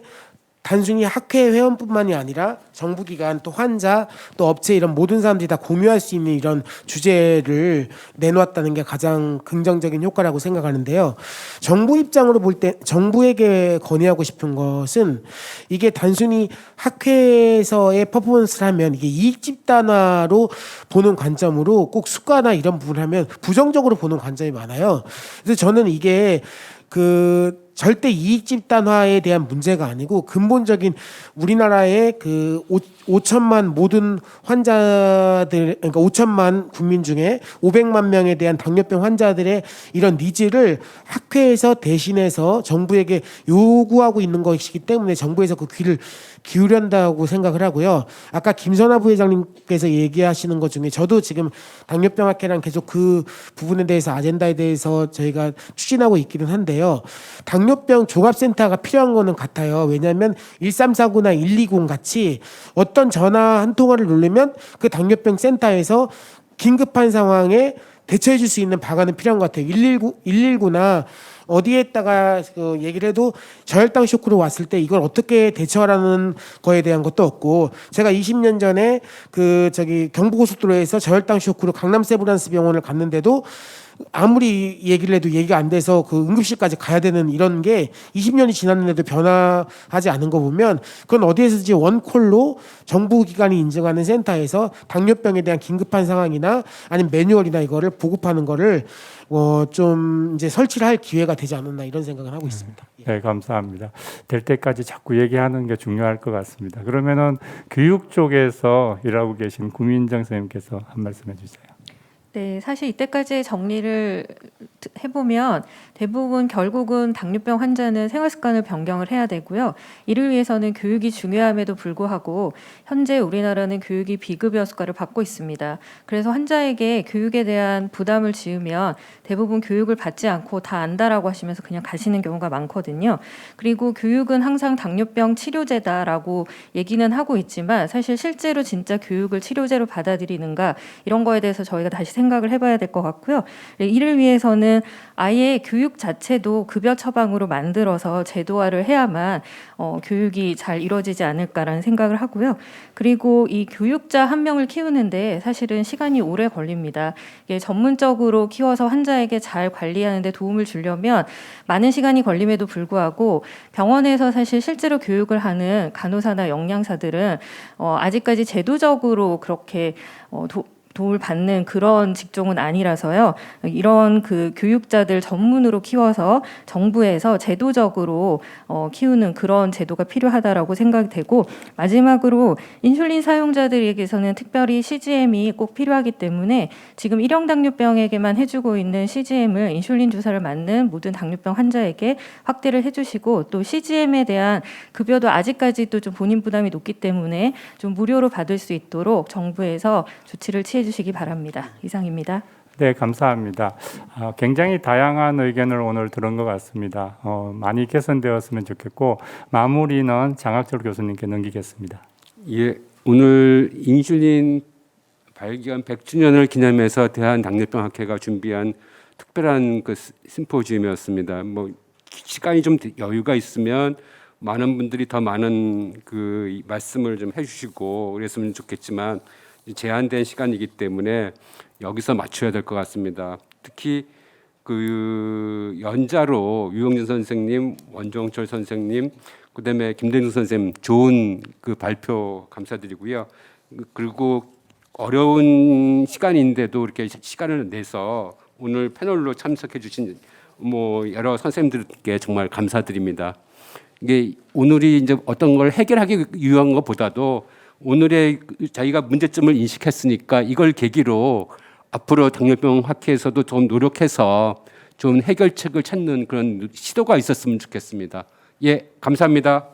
단순히 학회 회원뿐만이 아니라 정부기관 또 환자 또 업체 이런 모든 사람들이 다 공유할 수 있는 이런 주제를 내놓았다는 게 가장 긍정적인 효과라고 생각하는데요. 정부 입장으로 볼 때 정부에게 건의하고 싶은 것은 이게 단순히 학회에서의 퍼포먼스를 하면 이게 이익 집단화로 보는 관점으로 꼭 수가나 이런 부분을 하면 부정적으로 보는 관점이 많아요. 그래서 저는 이게 그 절대 이익 집단화에 대한 문제가 아니고 근본적인 우리나라의 그 5천만 모든 환자들, 그러니까 5천만 국민 중에 500만 명에 대한 당뇨병 환자들의 이런 니즈를 학회에서 대신해서 정부에게 요구하고 있는 것이기 때문에 정부에서 그 귀를 기울인다고 생각을 하고요. 아까 김선화 부회장님께서 얘기하시는 것 중에 저도 지금 당뇨병 학회랑 계속 그 부분에 대해서 아젠다에 대해서 저희가 추진하고 있기는 한데요. 당뇨병 종합센터가 필요한 거는 같아요. 왜냐하면 1349나 120 같이 어떤 전화 한 통화를 누르면 그 당뇨병 센터에서 긴급한 상황에 대처해 줄 수 있는 방안은 필요한 것 같아요. 119나 어디에다가 그 얘기를 해도 저혈당 쇼크로 왔을 때 이걸 어떻게 대처하라는 거에 대한 것도 없고, 제가 20년 전에 그 경부고속도로에서 저혈당 쇼크로 강남 세브란스 병원을 갔는데도 아무리 얘기를 해도 얘기가 안 돼서 그 응급실까지 가야 되는 이런 게 20년이 지났는데도 변화하지 않은 거 보면 그건 어디에서든지 원콜로 정부 기관이 인증하는 센터에서 당뇨병에 대한 긴급한 상황이나 아니면 매뉴얼이나 이거를 보급하는 거를 좀 이제 설치를 할 기회가 되지 않았나 이런 생각을 하고 있습니다. 네, 감사합니다. 될 때까지 자꾸 얘기하는 게 중요할 것 같습니다. 그러면은 교육 쪽에서 일하고 계신 구민정 선생님께서 한 말씀 해주세요. 네, 사실 이때까지 정리를 해보면 대부분 결국은 당뇨병 환자는 생활 습관을 변경을 해야 되고요. 이를 위해서는 교육이 중요함에도 불구하고 현재 우리나라는 교육이 비급여 수가를 받고 있습니다. 그래서 환자에게 교육에 대한 부담을 지으면 대부분 교육을 받지 않고 다 안다라고 하시면서 그냥 가시는 경우가 많거든요. 그리고 교육은 항상 당뇨병 치료제다라고 얘기는 하고 있지만 사실 실제로 진짜 교육을 치료제로 받아들이는가 이런 거에 대해서 저희가 다시 생각을 해봐야 될 것 같고요. 이를 위해서는 아예 교육 자체도 급여 처방으로 만들어서 제도화를 해야만 교육이 잘 이루어지지 않을까라는 생각을 하고요. 그리고 이 교육자 한 명을 키우는데 사실은 시간이 오래 걸립니다. 이게 전문적으로 키워서 환자에게 잘 관리하는 데 도움을 주려면 많은 시간이 걸림에도 불구하고 병원에서 사실 실제로 교육을 하는 간호사나 영양사들은 아직까지 제도적으로 그렇게 도움을 받는 그런 직종은 아니라서요. 이런 그 교육자들 전문으로 키워서 정부에서 제도적으로 키우는 그런 제도가 필요하다라고 생각이 되고, 마지막으로 인슐린 사용자들에게서는 특별히 CGM이 꼭 필요하기 때문에 지금 일형 당뇨병에게만 해주고 있는 CGM을 인슐린 주사를 맞는 모든 당뇨병 환자에게 확대를 해주시고, 또 CGM에 대한 급여도 아직까지도 좀 본인 부담이 높기 때문에 좀 무료로 받을 수 있도록 정부에서 조치를 취해 주시기 바랍니다. 이상입니다. 네, 감사합니다. 굉장히 다양한 의견을 오늘 들은 것 같습니다. 많이 개선되었으면 좋겠고, 마무리는 장학철 교수님께 넘기겠습니다. 예, 오늘 인슐린 발견 100주년을 기념해서 대한당뇨병학회가 준비한 특별한 그 심포지움이었습니다. 뭐 시간이 좀 여유가 있으면 많은 분들이 더 많은 그 말씀을 좀 해주시고 그랬으면 좋겠지만 제한된 시간이기 때문에 여기서 맞춰야 될 것 같습니다. 특히 그 연자로 유영진 선생님, 원종철 선생님, 그다음에 김대중 선생님 좋은 그 발표 감사드리고요. 그리고 어려운 시간인데도 이렇게 시간을 내서 오늘 패널로 참석해 주신 뭐 여러 선생님들께 정말 감사드립니다. 이게 오늘이 이제 어떤 걸 해결하기 위한 것보다도 오늘의 자기가 문제점을 인식했으니까 이걸 계기로 앞으로 당뇨병 학회에서도 좀 노력해서 좀 해결책을 찾는 그런 시도가 있었으면 좋겠습니다. 예, 감사합니다.